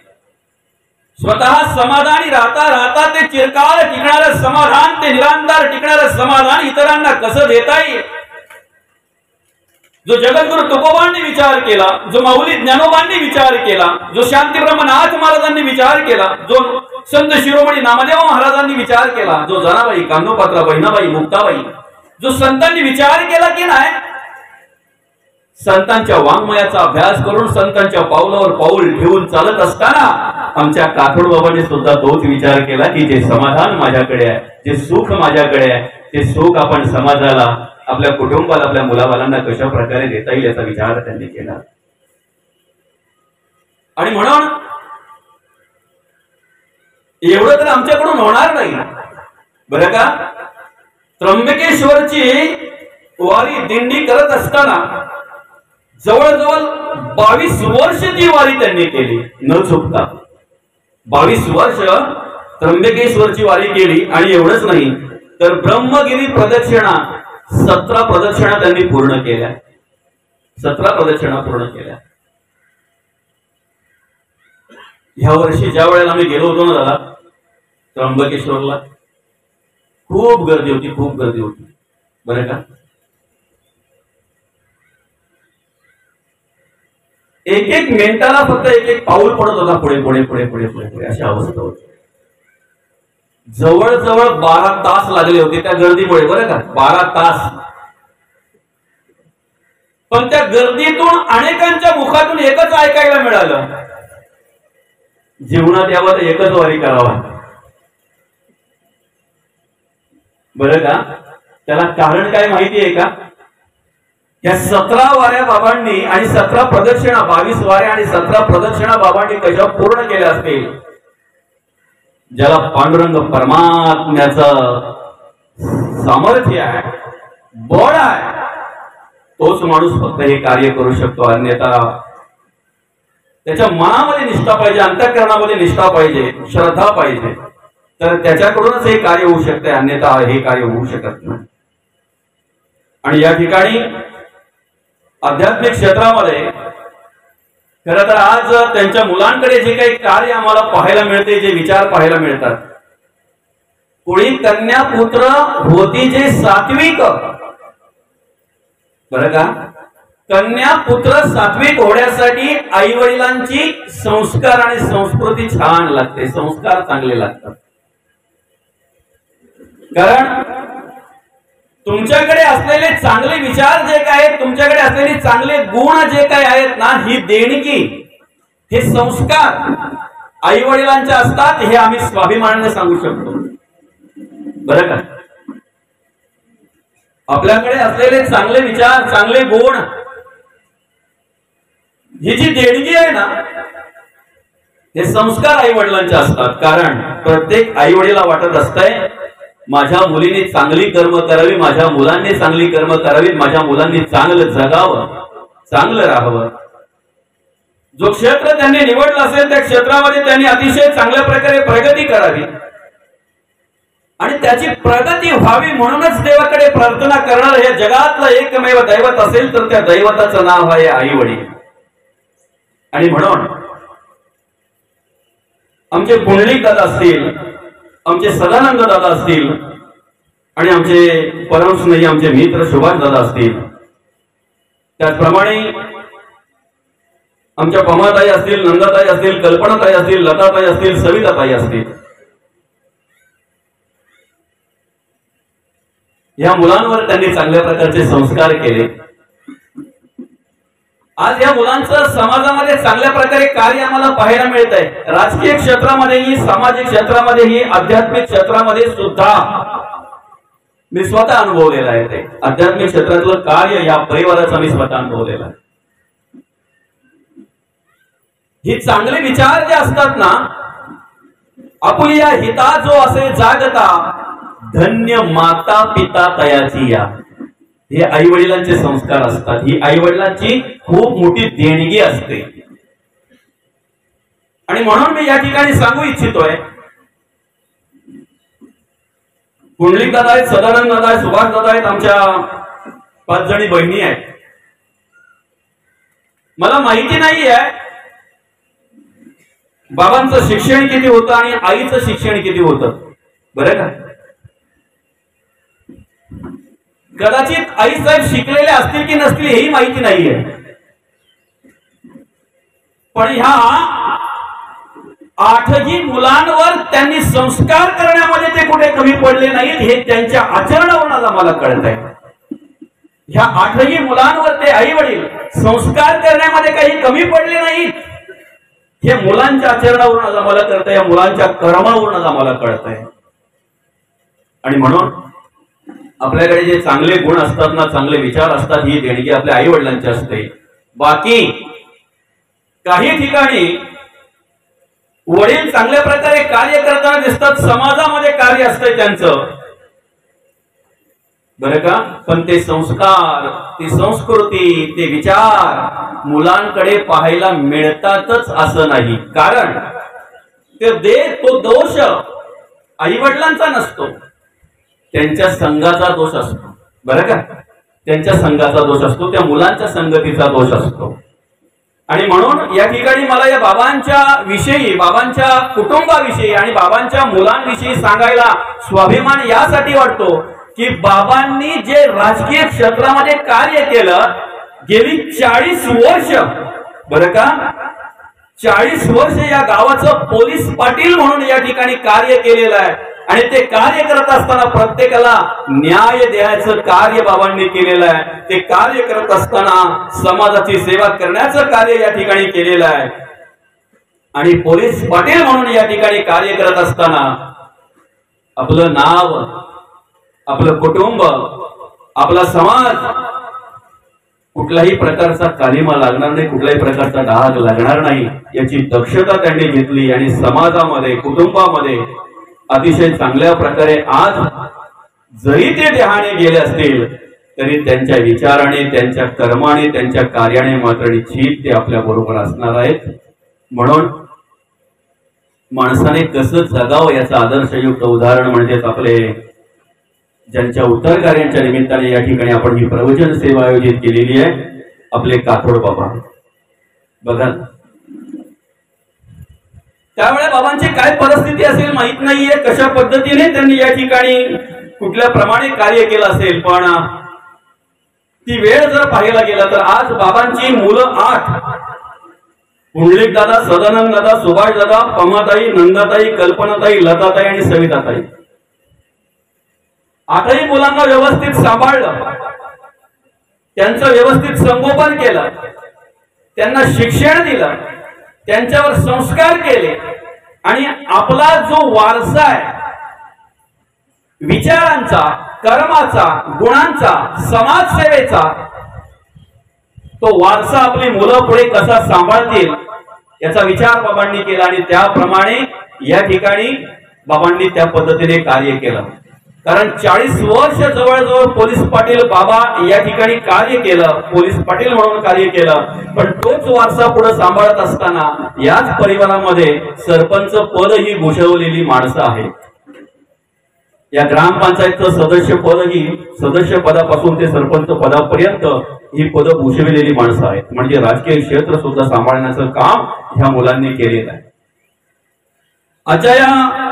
स्वतः समाधानी राहता राहता ते चिरकाल टिकणारं समाधान, ते निरंतर टिकणारं समाधान इतरांना कसं देता येईल. जो जगद्गुरु तुकोबांनी विचार केला, जो माऊली ज्ञानोबांनी विचार केला, जो शांती ब्रह्मनाथ महाराजांनी विचार केला, जो संत शिरोमणी नामदेव महाराजांनी विचार केला, जो जनाबाई, कान्होपात्रा, बहिणाबाई, मुक्ताबाई, जो संतांनी विचार केला की नाही, संतांच्या वाङ्मयाचा अभ्यास करून संतांच्या पावलावर पाऊल ठेवून चालत असताना आमच्या काथोड बाबांनी सुद्धा तोच विचार केला की जे समाधान माझ्याकडे आहे, जे सुख माझ्याकडे आहे, ते सुख आपण समाजाला, आपल्या कुटुंबाला, आपल्या मुलाबालांना कशा प्रकारे देता येईल याचा विचार त्यांनी केला. आणि म्हणून एवढं तर आमच्याकडून होणार नाही, बरं का. त्र्यंबकेश्वरची वारी दिंडी करत असताना जवळजवळ 22 वर्ष ती वारी त्यांनी केली न चुकता. 22 वर्ष त्र्यंबकेश्वरची वारी केली. आणि एवढंच नाही तर ब्रह्मगिरी प्रदक्षिणा 17 प्रदक्षिणा त्यांनी पूर्ण केल्या. 17 प्रदक्षिणा पूर्ण केल्या. ह्या वर्षी ज्या वेळेला आम्ही गेलो होतो ना दादा त्र्यंबकेश्वरला, खूप गर्दी होती, खूप गर्दी होती, बरं का. एक एक मिनिटाला फक्त एक एक पाऊल पडत होता पुढे पुढे पुढे पुढे पुढे पुढे अशी अवस्था होती. जवळजवळ 12 तास लागले होते त्या गर्दीमुळे, बरं का. 12 तास. पण त्या गर्दीतून अनेकांच्या मुखातून एकच ऐकायला मिळालं, जीवनात यावं तर एकच वारी करावा, बरं का. त्याला कारण काय माहिती आहे का, या 17 वाऱ्या बाबांनी आणि 17 प्रदक्षिणा, 22 वाऱ्या आणि 17 प्रदक्षिणा बाबांनी कशा पूर्ण केल्या असतील. ज्याला पांडुरंग परमात्म्याचं सामर्थ्य आहे, बळ आहे, तोच माणूस फक्त हे कार्य करू शकतो, अन्यथा त्याच्या मनामध्ये निष्ठा पाहिजे, अंतःकरणामध्ये निष्ठा पाहिजे, श्रद्धा पाहिजे, तर त्याच्याकडूनच हे कार्य होऊ शकते, अन्यथा हे कार्य होऊ शकत नाही. आणि या ठिकाणी आध्यात्मिक क्षेत्रामध्ये खरं तर आज त्यांच्या मुलांकडे जे काही कार्य आम्हाला पाहायला मिळते, जे विचार पाहायला मिळतात, कोणी कन्या पुत्र होती जे सात्विक, बरं का, कन्या पुत्र सात्विक होण्यासाठी आई वडिलांची संस्कार आणि संस्कृती छान लागते, संस्कार चांगले लागतात. कारण तुमच्याकडे असलेले चांगले विचार जे काय आहेत, तुमच्याकडे असलेले चांगले गुण जे काय आहेत ना, ही देणगी, हे संस्कार आई वडिलांचे असतात, हे आम्ही स्वाभिमानाने सांगू शकतो. बरं का, आपल्याकडे असलेले चांगले विचार, चांगले गुण, ही जी देणगी आहे ना, हे संस्कार आई वडिलांचे असतात. कारण प्रत्येक आई वडिला वाटत असतंय माझ्या मुलीने चांगली कर्म करावी, माझ्या मुलांनी चांगली कर्म करावी, माझ्या मुलांनी चांगलं जगावं, चांगलं राहावं. जो क्षेत्र त्यांनी निवडलं असेल त्या क्षेत्रामध्ये त्यांनी अतिशय चांगल्या प्रकारे प्रगती करावी आणि त्याची प्रगती व्हावी म्हणूनच देवाकडे प्रार्थना करणार. हे जगातलं एकमेव दैवत असेल तर त्या दैवताचं नाव आहे आई वडील. आणि म्हणून आमचे पुंडलिक दादा असतील, आमचे सदानंद दादा असतील आणि आमचे परमस्नेही आमचे मित्र सुभाष दादा असतील, त्याचप्रमाणे आमच्या पमाताई असतील, नंदाताई असतील, कल्पनाताई असतील, लताताई असतील, सविताताई असतील, या मुलांवर त्यांनी चांगल्या प्रकारचे संस्कार केले. आज या मुलांचं समाजामध्ये चांगल्या प्रकारे कार्य आम्हाला पाहायला मिळत आहे. राजकीय क्षेत्रामध्येही, सामाजिक क्षेत्रामध्येही, आध्यात्मिक क्षेत्रामध्ये सुद्धा मी स्वतः अनुभवलेलं आहे. ते आध्यात्मिक क्षेत्रातलं कार्य या परिवाराचा मी स्वतः अनुभवलेलं आहे. ही चांगले विचार जे असतात ना, आपुलिया हिता जो असे जागता, धन्य माता पिता तयाची या, हे आई वडिलांचे संस्कार असतात. ही आई वडिलांची खूप मोठी देणगी असते. आणि म्हणून मी या ठिकाणी सांगू इच्छितोय, पुंडलिक दादा आहेत, सदानंद दादा आहेत, सुभाष दादा आहेत, आमच्या 5 जणी बहिणी आहेत. मला माहिती नाही आहे बाबांचं शिक्षण किती होतं आणि आईचं शिक्षण किती होतं, बरं का. कदाचित आई साहेब शिकलेले असतील की नसतील हेही माहिती नाहीये, पण ह्या 8ही मुलांवर त्यांनी संस्कार करण्यामध्ये ते कुठे कमी पडले नाहीत, हे त्यांच्या आचरणावरून आम्हाला कळत आहे. ह्या 8ही मुलांवर ते आई वडील संस्कार करण्यामध्ये काही कमी पडले नाहीत, हे मुलांच्या आचरणावरून आम्हाला कळत आहे, या मुलांच्या कर्मावरून आम्हाला कळत आहे. आणि म्हणून आपल्याकडे जे चांगले गुण असतात ना, चांगले विचार असतात, ही देणगी आपल्या आई वडिलांची असते. बाकी काही ठिकाणी वडील चांगल्या प्रकारे कार्य करताना दिसतात, समाजामध्ये कार्य असतंय त्यांचं, बरं का, पण ते संस्कार, ती संस्कृती, ते विचार मुलांकडे पाहायला मिळतातच असं नाही. कारण तो दोष आई वडिलांचा नसतो, त्यांच्या संघाचा दोष असतो, बरं का, त्यांच्या संघाचा दोष असतो, त्या मुलांच्या संगतीचा दोष असतो. आणि म्हणून या ठिकाणी मला या बाबांच्या विषयी, बाबांच्या कुटुंबाविषयी आणि बाबांच्या मुलांविषयी सांगायला स्वाभिमान यासाठी वाटतो की बाबांनी जे राजकीय क्षेत्रामध्ये कार्य केलं, गेली 40 वर्ष, बरं का, 40 वर्ष या गावाचं पोलीस पाटील म्हणून या ठिकाणी कार्य केलेलं आहे. आणि ते कार्य करत असताना प्रत्येकाला न्याय द्यायचं कार्य बाबांनी केलेलं आहे. ते कार्य करत असताना समाजाची सेवा करण्याचं कार्य या ठिकाणी केलेलं आहे. आणि पोलीस पाटील म्हणून या ठिकाणी कार्य करत असताना आपलं नाव, आपलं कुटुंब, आपला समाज कुठल्याही प्रकारचा कालिमा लागणार नाही, कुठल्याही प्रकारचा डाग लागणार नाही, याची दक्षता त्यांनी घेतली. आणि समाजामध्ये, कुटुंबामध्ये अतिशय चांगल्या प्रकारे आज जरी ते देहाने गेले असतील तरी त्यांच्या विचाराने, त्यांच्या कर्माने, त्यांच्या कार्याने मात्र निश्चित ते आपल्या बरोबर असणार आहेत. म्हणून माणसाने कसं जगावं याचं आदर्शयुक्त उदाहरण म्हणजेच आपले ज्यांच्या उत्तर कार्यांच्या निमित्ताने या ठिकाणी आपण ही प्रवचन सेवा आयोजित केलेली आहे, आपले काथोड बाबा. बघा त्यावेळेला बाबांची काय परिस्थिती असेल माहित नाहीये, कशा पद्धतीने त्यांनी या ठिकाणी कुठल्या प्रमाणे कार्य केलं असेल, पण ती वेळ जर पाहायला गेला तर आज बाबांची मुलं 8, पुंडलिक दादा, सदानंद दादा, सुभाष दादा, पमाताई, नंदाताई, कल्पनाताई, लताताई आणि सविताताई. 8ही मुलांना व्यवस्थित सांभाळलं, त्यांचं व्यवस्थित संगोपन केलं, त्यांना शिक्षण दिलं, त्यांच्यावर संस्कार केले आणि आपला जो वारसा आहे विचारांचा, कर्माचा, गुणांचा, समाजसेवेचा, तो वारसा आपली मुलं पुढे कसा सांभाळतील याचा विचार बाबांनी केला आणि त्याप्रमाणे या ठिकाणी बाबांनी त्या पद्धतीने कार्य केलं. कारण 40 वर्ष जवळजवळ पोलीस पाटील बाबा या ठिकाणी कार्य केलं, पोलीस पाटील म्हणून कार्य केलं. पण तोच वारसा पुढे सांभाळत असताना याच परिवारामध्ये सरपंच पद ही भूषवलेली माणसं आहेत. या ग्रामपंचायतचं सदस्य पद ही, सदस्य पदापासून ते सरपंच पदापर्यंत ही पद भूषविलेली माणसं आहेत. म्हणजे राजकीय क्षेत्र सुद्धा सांभाळण्याचं काम ह्या मुलांनी केलेलं आहे. आजच्या या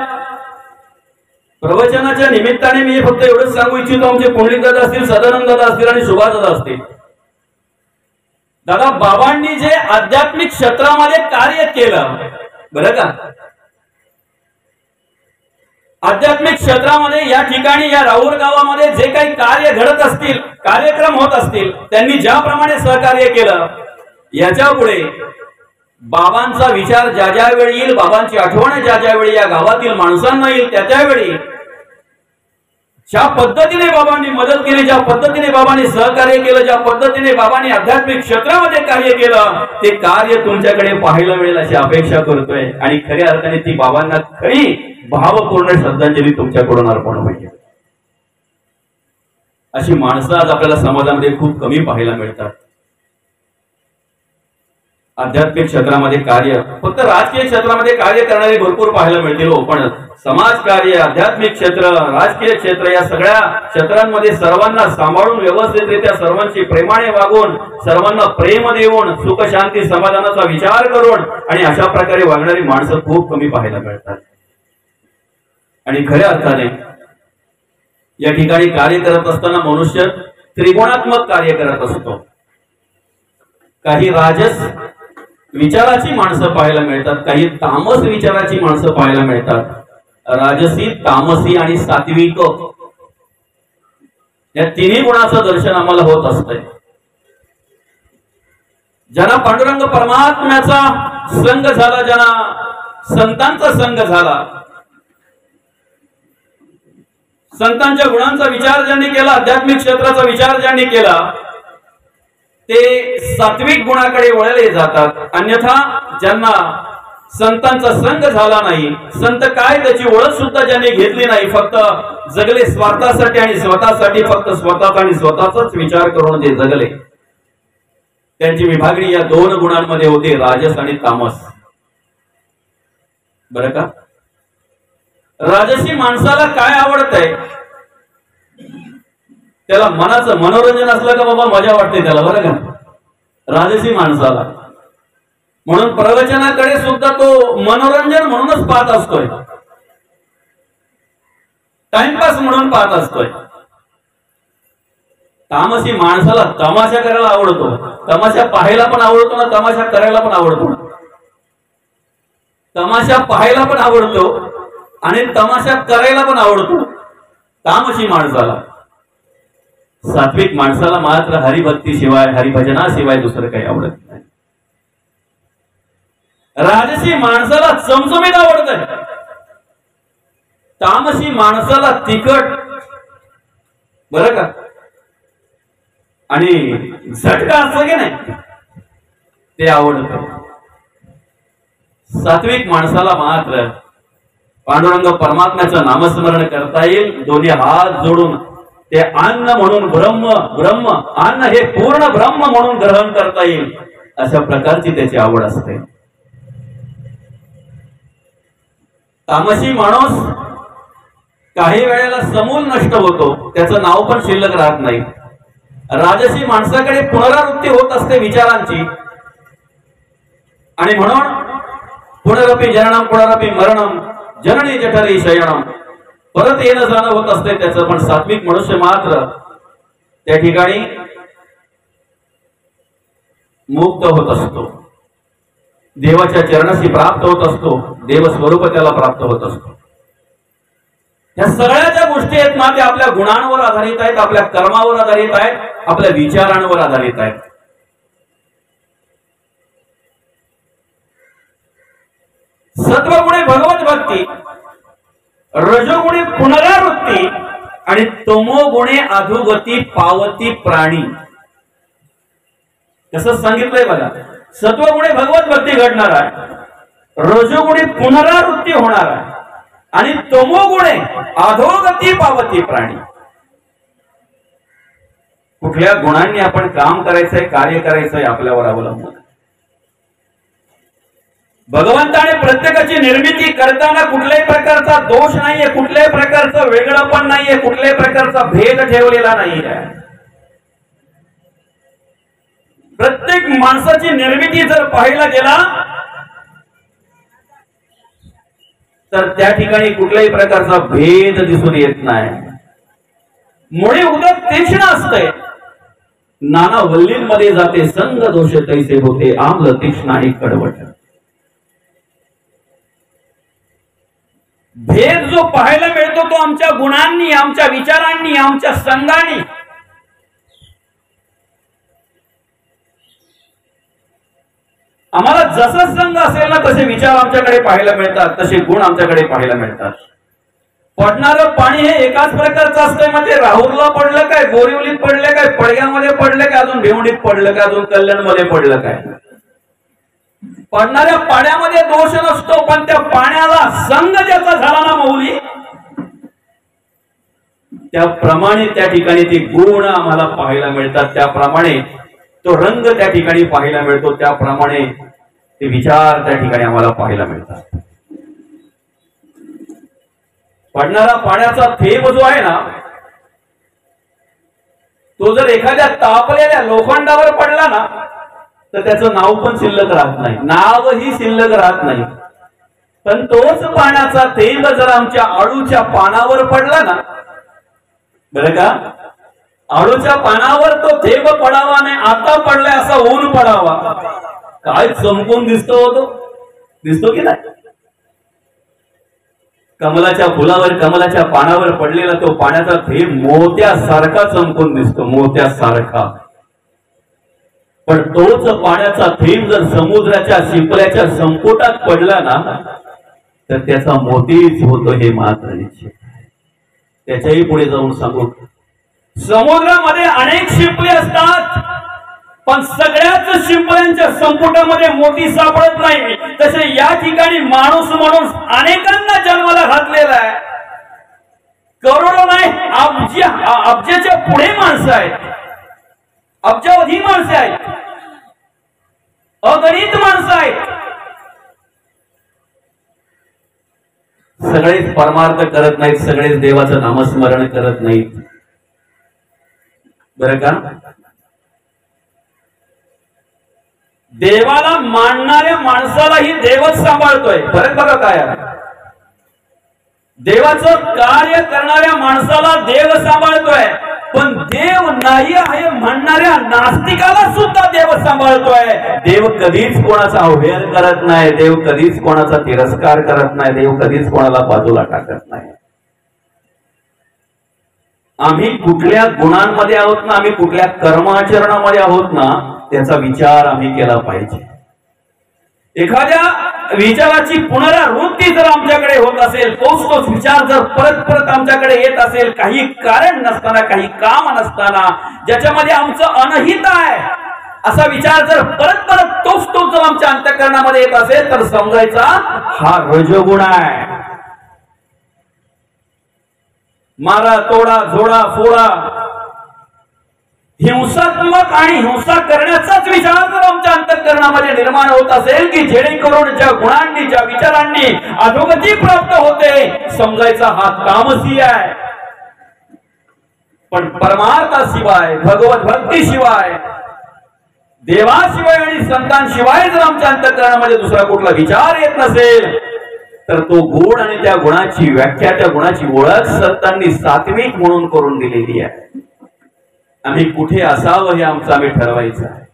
प्रवचनाच्या निमित्ताने मी फक्त एवढंच सांगू इच्छितो, आमचे पुंडलिक दादा असतील, सदानंद दादा असतील आणि सुभाष दादा असतील. दादा बाबांनी जे आध्यात्मिक क्षेत्रामध्ये कार्य केलं बरं का, आध्यात्मिक क्षेत्रामध्ये या ठिकाणी या राऊर गावामध्ये जे काही कार्य घडत असतील, कार्यक्रम होत असतील, त्यांनी ज्याप्रमाणे सहकार्य केलं, याच्या पुढे बाबांचा विचार ज्या ज्या वेळी येईल, बाबांची आठवण ज्या ज्या वेळी या गावातील माणसांना येईल, त्या त्यावेळी ज्या पद्धतीने बाबांनी मदत केली, ज्या पद्धतीने बाबांनी सहकार्य केलं, ज्या पद्धतीने बाबांनी आध्यात्मिक क्षेत्रामध्ये कार्य केलं, ते कार्य तुमच्याकडे पाहायला मिळेल अशी अपेक्षा करतोय. आणि खऱ्या अर्थाने ती बाबांना खरी भावपूर्ण श्रद्धांजली तुमच्याकडून अर्पण होईल. अशी माणसं आज आपल्याला समाजामध्ये खूप कमी पाहायला मिळतात. आध्यात्मिक क्षेत्रामध्ये कार्य, फक्त राजकीय क्षेत्रामध्ये कार्य करणारे भरपूर पाहायला मिळतील, पण समाजकार्य, आध्यात्मिक क्षेत्र, राजकीय क्षेत्र या सगळ्या क्षेत्रांमध्ये सर्वांना सांभाळून व्यवस्थितरित्या सर्वांशी प्रेमाने वागून, सर्वांना प्रेम देऊन, सुख शांती समाधानाचा विचार करून आणि अशा प्रकारे वागणारी माणसं खूप कमी पाहायला मिळतात. आणि खऱ्या अर्थाने या ठिकाणी कार्य करत असताना मनुष्य त्रिगुणात्मक कार्य करत असतो. काही राजस विचाराची माणसं पाहायला मिळतात, काही तामस विचाराची माणसं पाहायला मिळतात. राजसी, तामसी आणि सात्विक या तिन्ही गुणाचं दर्शन आम्हाला होत असतंय. ज्यांना पांडुरंग परमात्म्याचा संग झाला, ज्यांना संतांचा संग झाला, संतांच्या गुणांचा विचार ज्यांनी केला, आध्यात्मिक क्षेत्राचा विचार ज्यांनी केला, ते सात्विक गुणाकडे वळले जातात. अन्यथा ज्यांना संतांचा संग झाला नाही, संत काय त्याची ओळख सुद्धा ज्यांनी घेतली नाही, फक्त जगले स्वार्थासाठी आणि स्वतःसाठी, फक्त स्वतःचा आणि स्वतःचाच विचार करून जे जगले, त्यांची विभागणी या 2 गुणांमध्ये होते, राजस आणि तामस. बरं का, राजसी माणसाला काय आवडतंय, त्याला मनाचं मनोरंजन असलं का बाबा मजा वाटते त्याला, बरं का, राजसी माणसाला. म्हणून प्रवचनाकडे सुद्धा तो मनोरंजन म्हणूनच पाहत असतोय, टाइमपास म्हणून पाहत असतोय. तामसी माणसाला तमाशा करायला आवडतो, तमाशा पाहायला पण आवडतो ना, तमाशा करायला पण आवडतो. तमाशा पाहायला पण आवडतो आणि तमाशा करायला पण आवडतो तामसी माणसाला. सात्विक माणसाला मात्र हरिभक्तीशिवाय, हरिभजनाशिवाय दुसरं काही आवडत नाही. राजसी माणसाला चमचमीत आवडत, तामसी माणसाला तिखट, बरं का, आणि झटका असं की नाही ते आवडत. सात्विक माणसाला मात्र पांडुरंग परमात्म्याचं नामस्मरण करता येईल, दोन्ही हात जोडून ते अन्न म्हणून ब्रह्म, ब्रह्म अन्न हे पूर्ण ब्रह्म म्हणून ग्रहण करता येईल अशा प्रकारची त्याची आवड असते. तामसी माणूस काही वेळेला समूल नष्ट होतो, त्याचं नाव पण शिल्लक राहत नाही. राजसी माणसाकडे पुनरावृत्ती होत असते विचारांची, आणि म्हणून पुनरपि जननम पुनरपि मरणम जननी जठरी शयनम, परत येणं जाणं होत असते त्याचं. पण सात्विक मनुष्य मात्र त्या ठिकाणी मुक्त होत असतो, देवाच्या चरणाशी प्राप्त होत असतो, देवस्वरूप त्याला प्राप्त होत असतो. या सगळ्या ज्या गोष्टी आहेत ना, त्या आपल्या गुणांवर आधारित आहेत, आपल्या कर्मावर आधारित आहेत, आपल्या विचारांवर आधारित आहेत. सत्वगुणे भगवत भक्ती, रजोगुणे पुनरावृत्ती आणि तमोगुणे अधोगती पावती प्राणी. कसं सांगितलंय बघा, सत्वगुणे भगवत भक्ती घडणार आहे, रजोगुणे पुनरावृत्ती होणार आहे आणि तमोगुणे अधोगती पावती प्राणी. कुठल्या गुणांनी आपण काम करायचंय, कार्य करायचंय आपल्यावर अवलंबून. भगवंताने प्रत्येकाची निर्मिती करताना कुठल्याही प्रकारचा दोष नाहीये, कुठल्याही प्रकारचं वेगळंपण नाहीये, कुठल्याही प्रकारचा भेद ठेवलेला नाहीये. प्रत्येक माणसाची निर्मिती जर पाहायला गेला तर त्या ठिकाणी कुठल्याही प्रकारचा भेद दिसून येत नाही. मुळे उदक तीक्ष्ण असते, नाना वल्लींमध्ये जाते, संग दोष तैसे होते, आम्ल तीक्ष्ण आणि कडवट. भेद जो पाहायला मिळतो तो आमच्या गुणांनी, आमच्या विचारांनी, आमच्या संघाने. आम्हाला जसं संघ असेल ना तसे विचार आमच्याकडे पाहायला मिळतात, तसे गुण आमच्याकडे पाहायला मिळतात. पडणारं पाणी हे एकाच प्रकारचं असतंय, मग ते राहुलला पडलं काय, बोरिवलीत पडलं काय, पडग्यामध्ये पडलं काय, अजून भिवंडीत पडलं काय, अजून कल्याणमध्ये पडलं काय. पडणाऱ्या पाण्यामध्ये दोष नसतो, पण त्या पाण्याला संग ज्याचा झाला ना मौली, त्याप्रमाणे त्या ठिकाणी ते गुण आम्हाला पाहायला मिळतात, त्याप्रमाणे तो रंग त्या ठिकाणी पाहायला मिळतो, त्याप्रमाणे ते विचार त्या ठिकाणी आम्हाला पाहायला मिळतात. पडणारा पाण्याचा थेंब जो आहे ना, तो जर एखाद्या तापलेल्या लोखंडावर पडला ना तर त्याचं नाव पण शिल्लक राहत नाही, नावही शिल्लक राहत नाही. पण तोच पाण्याचा थेंब जर आमच्या आळूच्या पानावर पडला ना, बरं का, आळूच्या पानावर तो थेंब पडावा नाही, आता पडलाय असा ऊन पडावा, काय चमकून दिसतो तो, दिसतो की नाही. कमलाच्या फुलावर, कमलाच्या पानावर पडलेला तो पाण्याचा थेंब मोत्यासारखा चमकून दिसतो, मोत्यासारखा. पण तोच पाण्याचा थेंब जर समुद्राच्या शिंपल्याच्या संपुटात पडला ना तर त्याचा मोतीच होतो, हे मात्र निश्चित. त्याच्याही पुढे जाऊन सांगू, समुद्रामध्ये अनेक शिंपले असतात, पण सगळ्याच शिंपल्यांच्या संपुटामध्ये मोती सापडत नाही. तसे या ठिकाणी माणूस म्हणून अनेकांना जन्माला घातलेला आहे. करोडो नाही, अब्जाच्या पुढे माणसं आहेत, अब्जावधी माणसं आहेत, अगणित माणसं आहेत. सगळेच परमार्थ करत नाहीत, सगळेच देवाचं नामस्मरण करत नाहीत, बरं का. देवाला मानणाऱ्या माणसालाही देवच सांभाळतोय. फरक बघा काय आहे. देवाचं कार्य करणाऱ्या माणसाला देव सांभाळतोय, पण देव नाही आहे म्हणणाऱ्या नास्तिकाला सुद्धा देव सांभाळतोय. देव कधीच कोणाचा अवहेल करत नाही, देव कधीच कोणाचा तिरस्कार करत नाही, देव कधीच कोणाला बाजूला टाकत नाही. आम्ही कुठल्या गुणांमध्ये आहोत ना, आम्ही कुठल्या कर्माचरणामध्ये आहोत ना, त्याचा विचार आम्ही केला पाहिजे. एखाद्या विचाराची पुनरावृत्ती जर आमच्याकडे होत असेल, तोच विचार जर परत परत आमच्याकडे येत असेल, काही कारण नसताना, काही काम नसताना, ज्याच्यामध्ये आमचं अनहित आहे असा विचार जर परत परत तोच जर आमच्या अंतःकरणामध्ये येत असेल तर समजायचा हा रजोगुण आहे. मारा, तोडा, झोडा, फोडा, हिंसात्मक आणि हिंसा करण्याचाच विचार जर आमच्या अंतःकरणामध्ये निर्माण होत असेल की जेणेकरून ज्या गुणांनी, ज्या विचारांनी अधोगती प्राप्त होते, समजायचा हा तामसी आहे. पण परमार्थाशिवाय, भगवत भक्तीशिवाय, देवाशिवाय आणि संतांशिवाय जर आमच्या अंतःकरणामध्ये दुसरा कुठला विचार येत नसेल तर तो गुण आणि त्या गुणाची व्याख्या, त्या गुणाची ओळख संतांनी सात्विक म्हणून करून दिलेली आहे. आम्ही कुठे असावं हे आमचं आम्ही ठरवायचं आहे.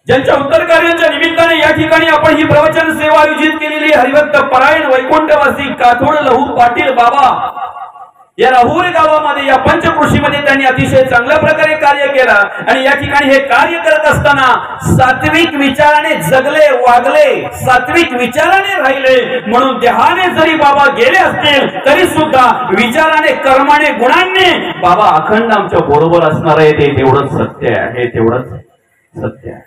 ज्यांच्या उत्तर कार्याच्या निमित्ताने या ठिकाणी आपण ही प्रवचन सेवा आयोजित केलेली हरिभक्त परायण वैकुंठवासी काथोड लहू पाटील बाबा या राहुरी गावामध्ये, या पंचकृषीमध्ये त्यांनी अतिशय चांगल्या प्रकारे कार्य केलं आणि या ठिकाणी हे कार्य करत असताना सात्विक विचाराने जगले, वागले, सात्विक विचाराने राहिले. म्हणून देहाने जरी बाबा गेले असतील तरी सुद्धा विचाराने, कर्माने, गुणांनी बाबा अखंड आमच्या बरोबर असणार आहे. ते तेवढंच सत्य आहे, तेवढंच सत्य आहे.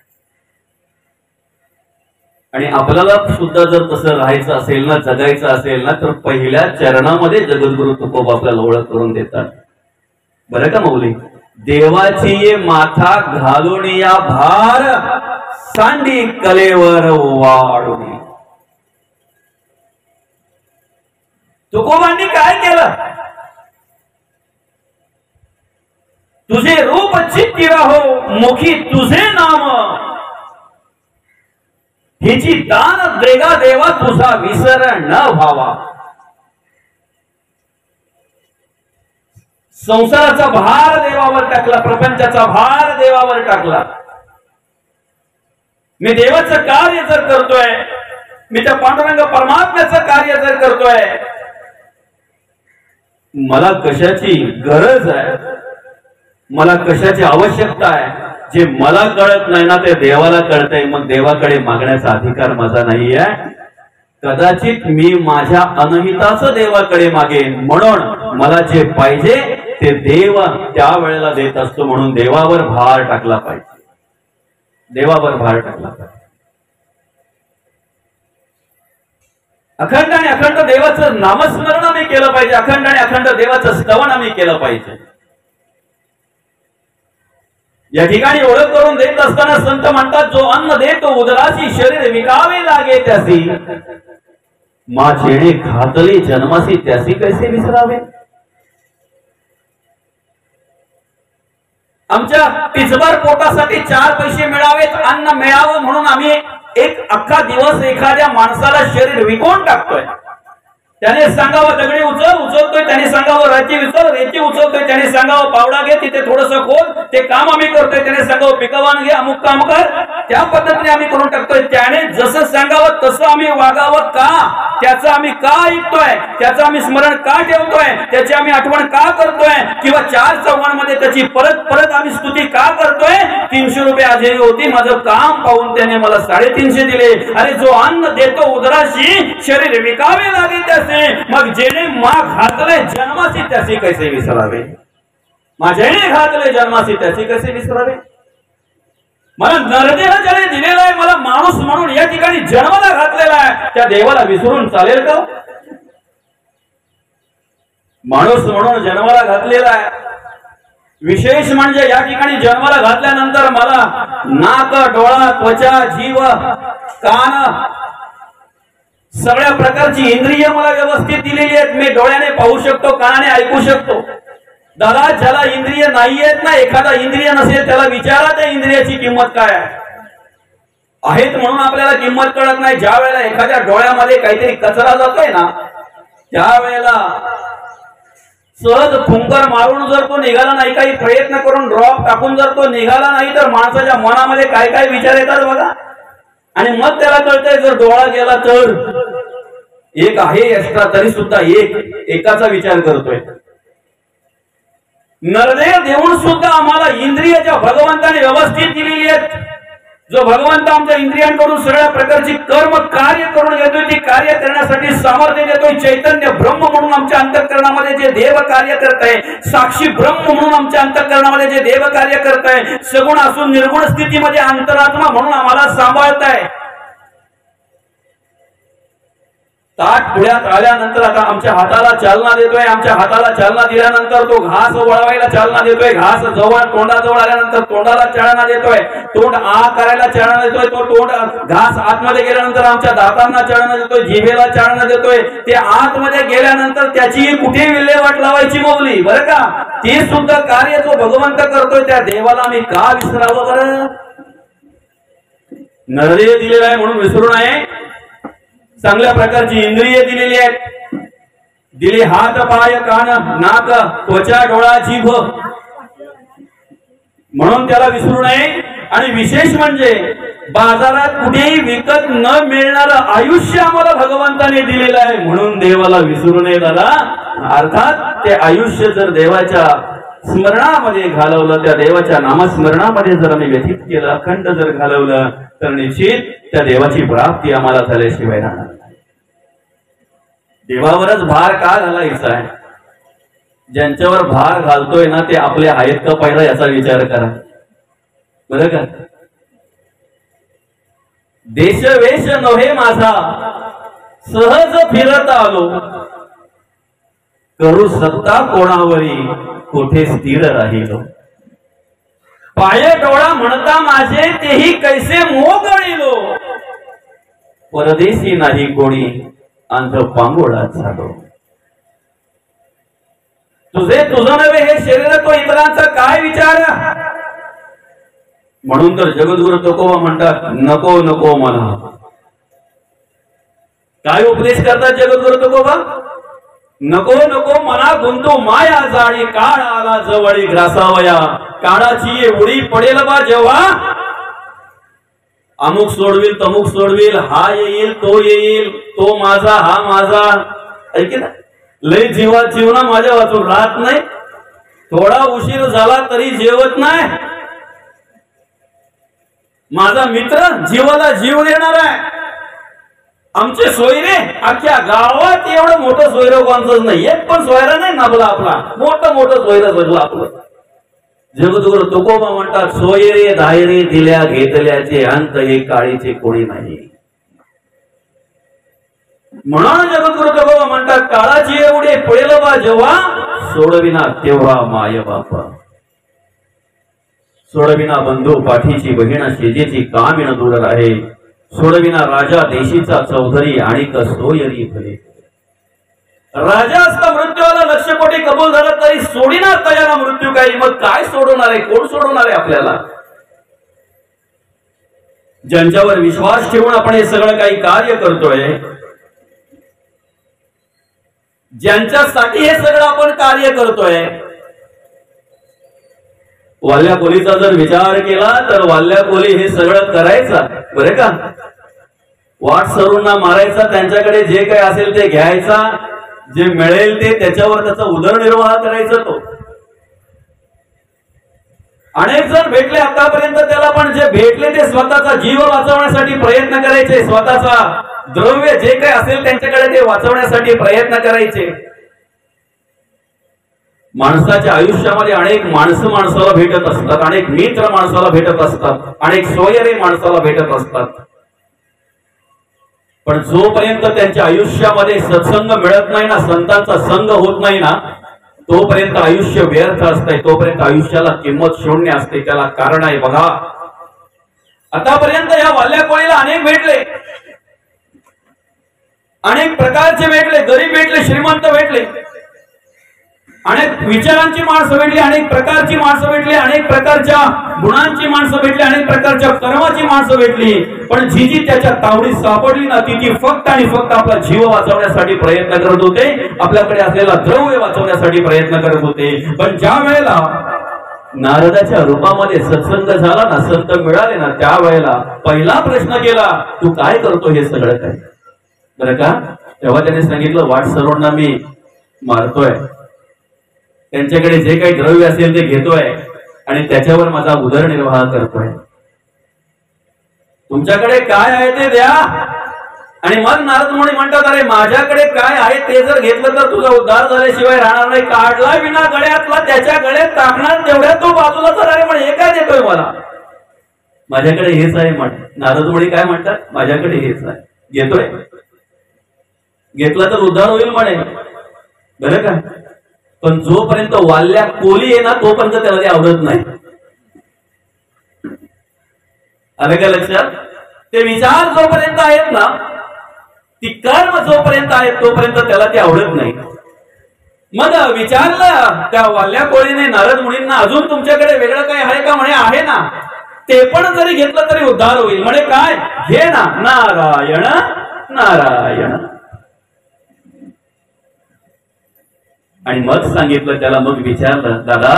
आणि आपल्याला सुद्धा जर तसं राहायचं असेल ना, जगायचं असेल ना, तर पहिल्या चरणामध्ये जगद्गुरु तुकोबा आपल्याला ओळख करून देतात. बरं का मौली? देवाची ये माथा घालून या भार, सांडी कलेवर वाढून. तुकोबांनी काय केलं? तुझे रूप चित्ती राहो, मुखी तुझे नाम, हिची दान देगा देवा, तुझा विसर न व्हावा. संसाराचा भार देवावर टाकला, प्रपंचाचा भार देवावर टाकला. मी देवाचं कार्य जर करतोय, मी त्या पांडुरंग परमात्म्याचं कार्य जर करतोय, मला कशाची गरज आहे, मला कशाची आवश्यकता आहे, जे मला कळत नाही ना ते देवाला कळतंय. मग देवाकडे मागण्याचा अधिकार माझा नाही आहे. कदाचित मी माझ्या अनहिताचं देवाकडे मागेन, म्हणून मला जे पाहिजे ते देव त्या वेळेला देत असतो. म्हणून देवावर भार टाकला पाहिजे, देवावर भार टाकला पाहिजे. अखंड आणि अखंड देवाचं नामस्मरण आम्ही केलं पाहिजे, अखंड आणि अखंड देवाचं स्तवन आम्ही केलं पाहिजे. या ठिकाणी ओळख करून देत असताना संत म्हणतात, जो अन्न देतो उदराची शरीर विकावे लागे त्यासी, मा जेणे घातले जन्मासी त्यासी कैसे विसरावे. आमच्या पिचभर पोटासाठी 4 पैसे मिळावेत, अन्न मिळावं म्हणून आम्ही एक अख्खा दिवस एखाद्या माणसाला शरीर विकून टाकतोय. त्याने सांगावं दगडी उचलतोय, त्याने सांगावं रेती उचलतोय, त्याने सांगावं पावडा घे, तिथे थोडस खोल, ते काम आम्ही करतोय. त्याने सांगावं पिकवान घे, अमुक काम कर, त्या पद्धतीने आम्ही करून टाकतोय. त्याने जसं सांगावं तसं आम्ही वागावं का, त्याचं आम्ही का ऐकतोय, त्याचं आम्ही स्मरण का ठेवतोय, त्याची आम्ही आठवण का करतोय, किंवा 4 चव्हाणमध्ये त्याची परत परत आम्ही स्तुती का करतोय. 300 रुपये हजेरी होती, माझं काम पाहून त्याने मला 350 दिले. अरे जो अन्न देतो उदराशी शरीर विकावे लागे त्यास, मग जेणे मा घातले जन्मासी त्यासी कैसे विसरावे. माझ्याने घातले जन्मासी त्यासी कैसे विसरावे. मला नरदेह ज्याने दिलेला आहे, मला माणूस म्हणून या ठिकाणी जन्माला घातलेला आहे, त्या देवाला विसरून चालेल का? माणूस म्हणून जन्माला घातलेला आहे. विशेष म्हणजे या ठिकाणी जन्माला घातल्यानंतर मला नाक, डोळा, त्वचा, जीव, कान, सगळ्या प्रकारची इंद्रिय मला व्यवस्थित दिलेली आहेत. मी डोळ्याने पाहू शकतो, कानाने ऐकू शकतो. दादा, ज्याला इंद्रिय नाहीयेत ना, एखादा इंद्रिय नसेल त्याला विचारा त्या इंद्रियाची किंमत काय आहेत म्हणून आपल्याला किंमत कळत नाही. ज्या वेळेला एखाद्या डोळ्यामध्ये काहीतरी कचरा जातोय ना, त्यावेळेला सहज फुंकर मारून जर तो निघाला नाही, काही प्रयत्न करून ड्रॉप टाकून जर तो निघाला नाही, तर माणसाच्या मनामध्ये काय काय विचार येतात बघा. आणि मग त्याला कळतंय जर डोळा गेला तर एक आहे एक्स्ट्रा, तरी सुद्धा एकाचा विचार करतोय. नरदेह देऊन सुद्धा आम्हाला इंद्रिय ज्या भगवंताने व्यवस्थित दिलेली आहेत, जो भगवंत आमच्या इंद्रियांकडून सगळ्या प्रकारची कर्म कार्य करून घेतोय, ती कार्य करण्यासाठी सामर्थ्य देतोय. चैतन्य ब्रह्म म्हणून आमच्या अंतःकरणामध्ये जे देव कार्य करताय, साक्षी ब्रह्म म्हणून आमच्या अंतःकरणामध्ये जे देव कार्य करताय, सगुण असून निर्गुण स्थितीमध्ये अंतरात्मा म्हणून आम्हाला सांभाळताय. ताट पुढ्यात आल्यानंतर आता आमच्या हाताला चालना देतोय, आमच्या हाताला चालना दिल्यानंतर तो घास वळवायला चालना देतोय, घास जवळ तोंडाजवळ आल्यानंतर तोंडाला चालना देतोय, तोंड आ करायला चालना देतोय, तो तोंड घास आतमध्ये गेल्यानंतर आमच्या दातांना चालना देतोय, जिभेला चालना देतोय, ते आतमध्ये गेल्यानंतर त्याची कुठे विल्हेवाट लावायची मौली बरं का, ते सुद्धा कार्य जो भगवंत करतोय त्या देवाला आम्ही का विसरावं बरं. नरदेह दिलेला आहे म्हणून विसरू नये. चांगल्या प्रकारची इंद्रिय दिलेली आहेत, दिली हात पाय कान नाक त्वचा डोळा जीभ, म्हणून त्याला विसरू नये. आणि विशेष म्हणजे बाजारात कुठेही विकत न मिळणार आयुष्य आम्हाला भगवंताने दिलेलं आहे म्हणून देवाला विसरू नये दादा. अर्थात ते आयुष्य जर देवाच्या स्मरणामध्ये घालवलं, त्या देवाच्या नामस्मरणामध्ये जर आम्ही व्यतीत केलं, अखंड जर घालवलं तर निश्चित त्या देवाची प्राप्ती आम्हाला झाल्याशिवाय राहणार नाही. देवावरच भार का घालायचा आहे. ज्यांच्यावर भार घालतोय ना ते आपले आहेत का पहिला याचा विचार करा बरं का. देश वेश नव्हे माझा सहज फिरत आलो, करू सत्ता कोणावरी कोठे स्थिर राहिलो. पाय डोळा म्हणता माझे तेही कैसे मोगळिलो, परदेशी नाही कोणी अंध पांगोळा झालो. तुझे तुझं नव्हे हे शरीर तो इतरांचा काय विचार. म्हणून तर जगद्गुरु तुकोबा म्हणतात नको नको मला. काय उपदेश करतात जगद्गुरु तुकोबा. नको नको मला गुंतो माया जाळी, काळ आला जवळी ग्रासावया. काळाची उडी पडेल बा जेव्हा, अमुक सोडविल तमुक सोडविल, हा येईल तो येईल, तो माझा हा माझा. ऐक ना, लय जीवना माझ्या वाचून राहत नाही, थोडा उशीर झाला तरी जेवत नाही. माझा मित्र जीवाला जीव देणार आहे. आमचे सोयरे अख्ख्या गावात एवढं मोठं सोयरं कोणतंच नाही, एक पण सोयरा नाही नाबला आपला, मोठं मोठं सोयरं सगळं आपलं. जगद्गुरु तुकोबा म्हणतात सोयरे दायरे दिल्या घेतल्याचे अंत हे काळीचे कोणी नाही. म्हणून जगद्गुरु तुकोबा म्हणतात काळाची एवढे पडेल बा जेव्हा, सोडविना तेव्हा माय बापा. सोडविना बंधू पाठीची बहीण शेजेची कामिण दूर आहे. सोडविना राजा देशीचा चौधरी आणि सोयरी भले. राजा असता मृत्यूला लक्ष कोटी कबूल झाला तरी सोडिना तयाला मृत्यू काही. मग काय सोडवणार आहे, कोण सोडवणार आहे आपल्याला. ज्यांच्यावर विश्वास ठेवून आपण हे सगळं काही कार्य करतोय, ज्यांच्यासाठी हे सगळं आपण कार्य करतोय, वाल्या कोलीचा जर विचार केला तर वाल्या कोली हे सगळं करायचं बरे का. वाट सरूंना मारायचा, त्यांच्याकडे जे काही असेल ते घ्यायचा, जे मिळेल ते त्याच्यावर त्याचा उदरनिर्वाह करायचा. तो अनेक जण भेटले आतापर्यंत त्याला, पण जे भेटले ते स्वतःचा जीव वाचवण्यासाठी प्रयत्न करायचे, स्वतःचा द्रव्य जे काही असेल त्यांच्याकडे ते वाचवण्यासाठी प्रयत्न करायचे. माणसाच्या आयुष्यामध्ये अनेक माणसं माणसाला भेटत असतात, अनेक मित्र माणसाला भेटत असतात, अनेक सोयरे माणसाला भेटत असतात. पण जोपर्यंत त्यांच्या आयुष्यामध्ये सत्संग मिळत नाही ना, संतांचा संग होत नाही ना, तोपर्यंत आयुष्य व्यर्थ असते, तोपर्यंत आयुष्याला किंमत शून्य असते. त्याला कारण आहे बघा. आतापर्यंत या वाल्या कोळीला अनेक भेटले, अनेक प्रकारचे भेटले, गरीब भेटले, श्रीमंत भेटले, अनेक विचारांची माणसं भेटली, अनेक प्रकारची माणसं भेटली, अनेक प्रकारच्या गुणांची माणसं भेटली, अनेक प्रकारच्या कर्माची माणसं भेटली. पण जी जी त्याच्या तावडीत सापडली ना, ती फक्त आणि फक्त आपला जीव वाचवण्यासाठी प्रयत्न करत होते, आपल्याकडे असलेला द्रव्य वाचवण्यासाठी प्रयत्न करत होते. पण ज्या वेळेला नारदाच्या रूपामध्ये सत्संग झाला ना, संत मिळाले ना, त्यावेळेला पहिला प्रश्न केला, तू काय करतो हे सगळं काय बरं का. तेव्हा त्याने सांगितलं वाट सर्वांना मी मारतोय, त्यांच्याकडे जे काही द्रव्य असेल ते घेतोय आणि त्याच्यावर माझा उदरनिर्वाह करतोय. तुमच्याकडे काय आहे ते द्या. आणि मग नारद मुनी म्हणतात अरे माझ्याकडे काय आहे ते जर घेतलं तर तुझा उद्धार झाल्याशिवाय राहणार नाही. काढला विना गळ्यातला त्याच्या गळ्यात टाकणार तेवढ्या तो बाजूला तर अरे म्हणे हे काय देतोय मला, माझ्याकडे हेच आहे म्हण. नारद मुनी काय म्हणतात माझ्याकडे हेच आहे, घेतोय. घेतला तर उद्धार होईल म्हणे, बरं का. पण जोपर्यंत वाल्या कोली आहे ना तोपर्यंत त्याला ते आवडत नाही. आलं का लक्षात. ते विचार जोपर्यंत आहेत ना, ती कर्म जोपर्यंत आहेत तोपर्यंत त्याला ते आवडत नाही. मग विचारलं त्या वाल्या कोळीने नारद मुनींना, अजून तुमच्याकडे वेगळं काय आहे का? म्हणे आहे ना, ते पण जरी घेतलं तरी उद्धार होईल. म्हणे काय? घे ना, नारायण नारायण. आणि मग सांगितलं त्याला, मग विचारलं, दादा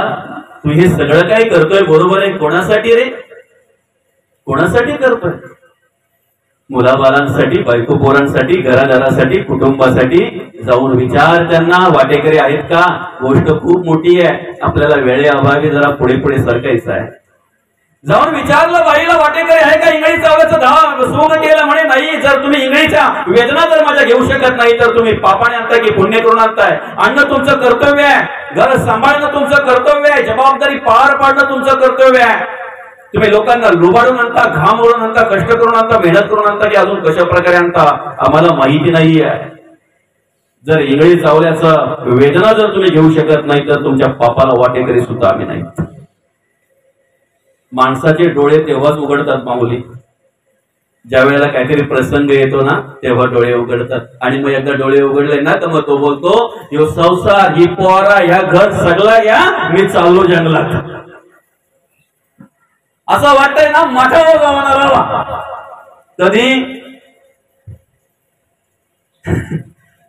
तू हे सगळं काय करतोय बरोबर आहे, कोणासाठी रे? कोणासाठी करतोय? मुलाबालांसाठी, बायको पोरांसाठी, घरादारासाठी, कुटुंबासाठी? जाऊन विचार त्यांना, वाटेकरी आहेत का? गोष्ट खूप मोठी आहे, आपल्याला वेळेअभावी जरा पुढे पुढे सरकायचं आहे. जाऊन विचारलं बाईला, वाटेकरी आहे का? इंगळी चावल्याचं सोंग केलं. म्हणे नाही. जर तुम्ही इंगळीच्या वेदना जर माझ्या घेऊ शकत नाही तर तुम्ही पापाने आणताय की पुण्य करून आणताय? आणणं तुमचं कर्तव्य आहे, घर सांभाळणं तुमचं कर्तव्य आहे, जबाबदारी पार पाडणं तुमचं कर्तव्य आहे. तुम्ही लोकांना लुबाडून आणता, घाम ओढून आणता, कष्ट करून आणता, मेहनत करून आणता, की अजून कशा प्रकारे आणता आम्हाला माहिती नाहीये. जर इंगळी चावल्याचं वेदना जर तुम्ही घेऊ शकत नाही तर तुमच्या पापाला वाटेकरी सुद्धा आम्ही नाही. माणसाचे डोळे तेव्हाच उघडतात माऊली, ज्या वेळेला काहीतरी प्रसंग येतो ना तेव्हा डोळे उघडतात. आणि मग एकदा डोळे उघडले ना तर मग तो बोलतो, यो संसार, ही पोरा, ह्या घर सगळं या, मी चाललो जंगलात. असं वाटतंय ना माठावर जावणारा. कधी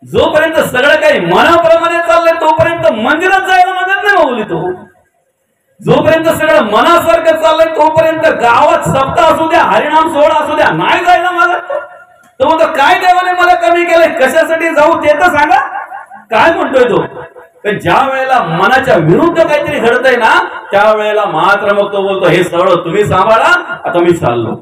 जोपर्यंत सगळं काही मनाप्रमाणे चाललंय तोपर्यंत मंदिरात जायला मागत नाही माऊली तो. जोपर्यंत सगळं मनासारखं चाललंय तोपर्यंत गावात सप्ताह असू द्या, हरिनाम सोहळा असू द्या, नाही जायला मागत तो. म्हणतो काय देवाने मला कमी केलंय, कशासाठी जाऊ ते तर सांगा. काय म्हणतोय तो? ज्या वेळेला मनाच्या विरुद्ध काहीतरी घडतंय ना त्यावेळेला मात्र मग तो बोलतो, हे सगळं तुम्ही सांभाळा, आता मी चाललो.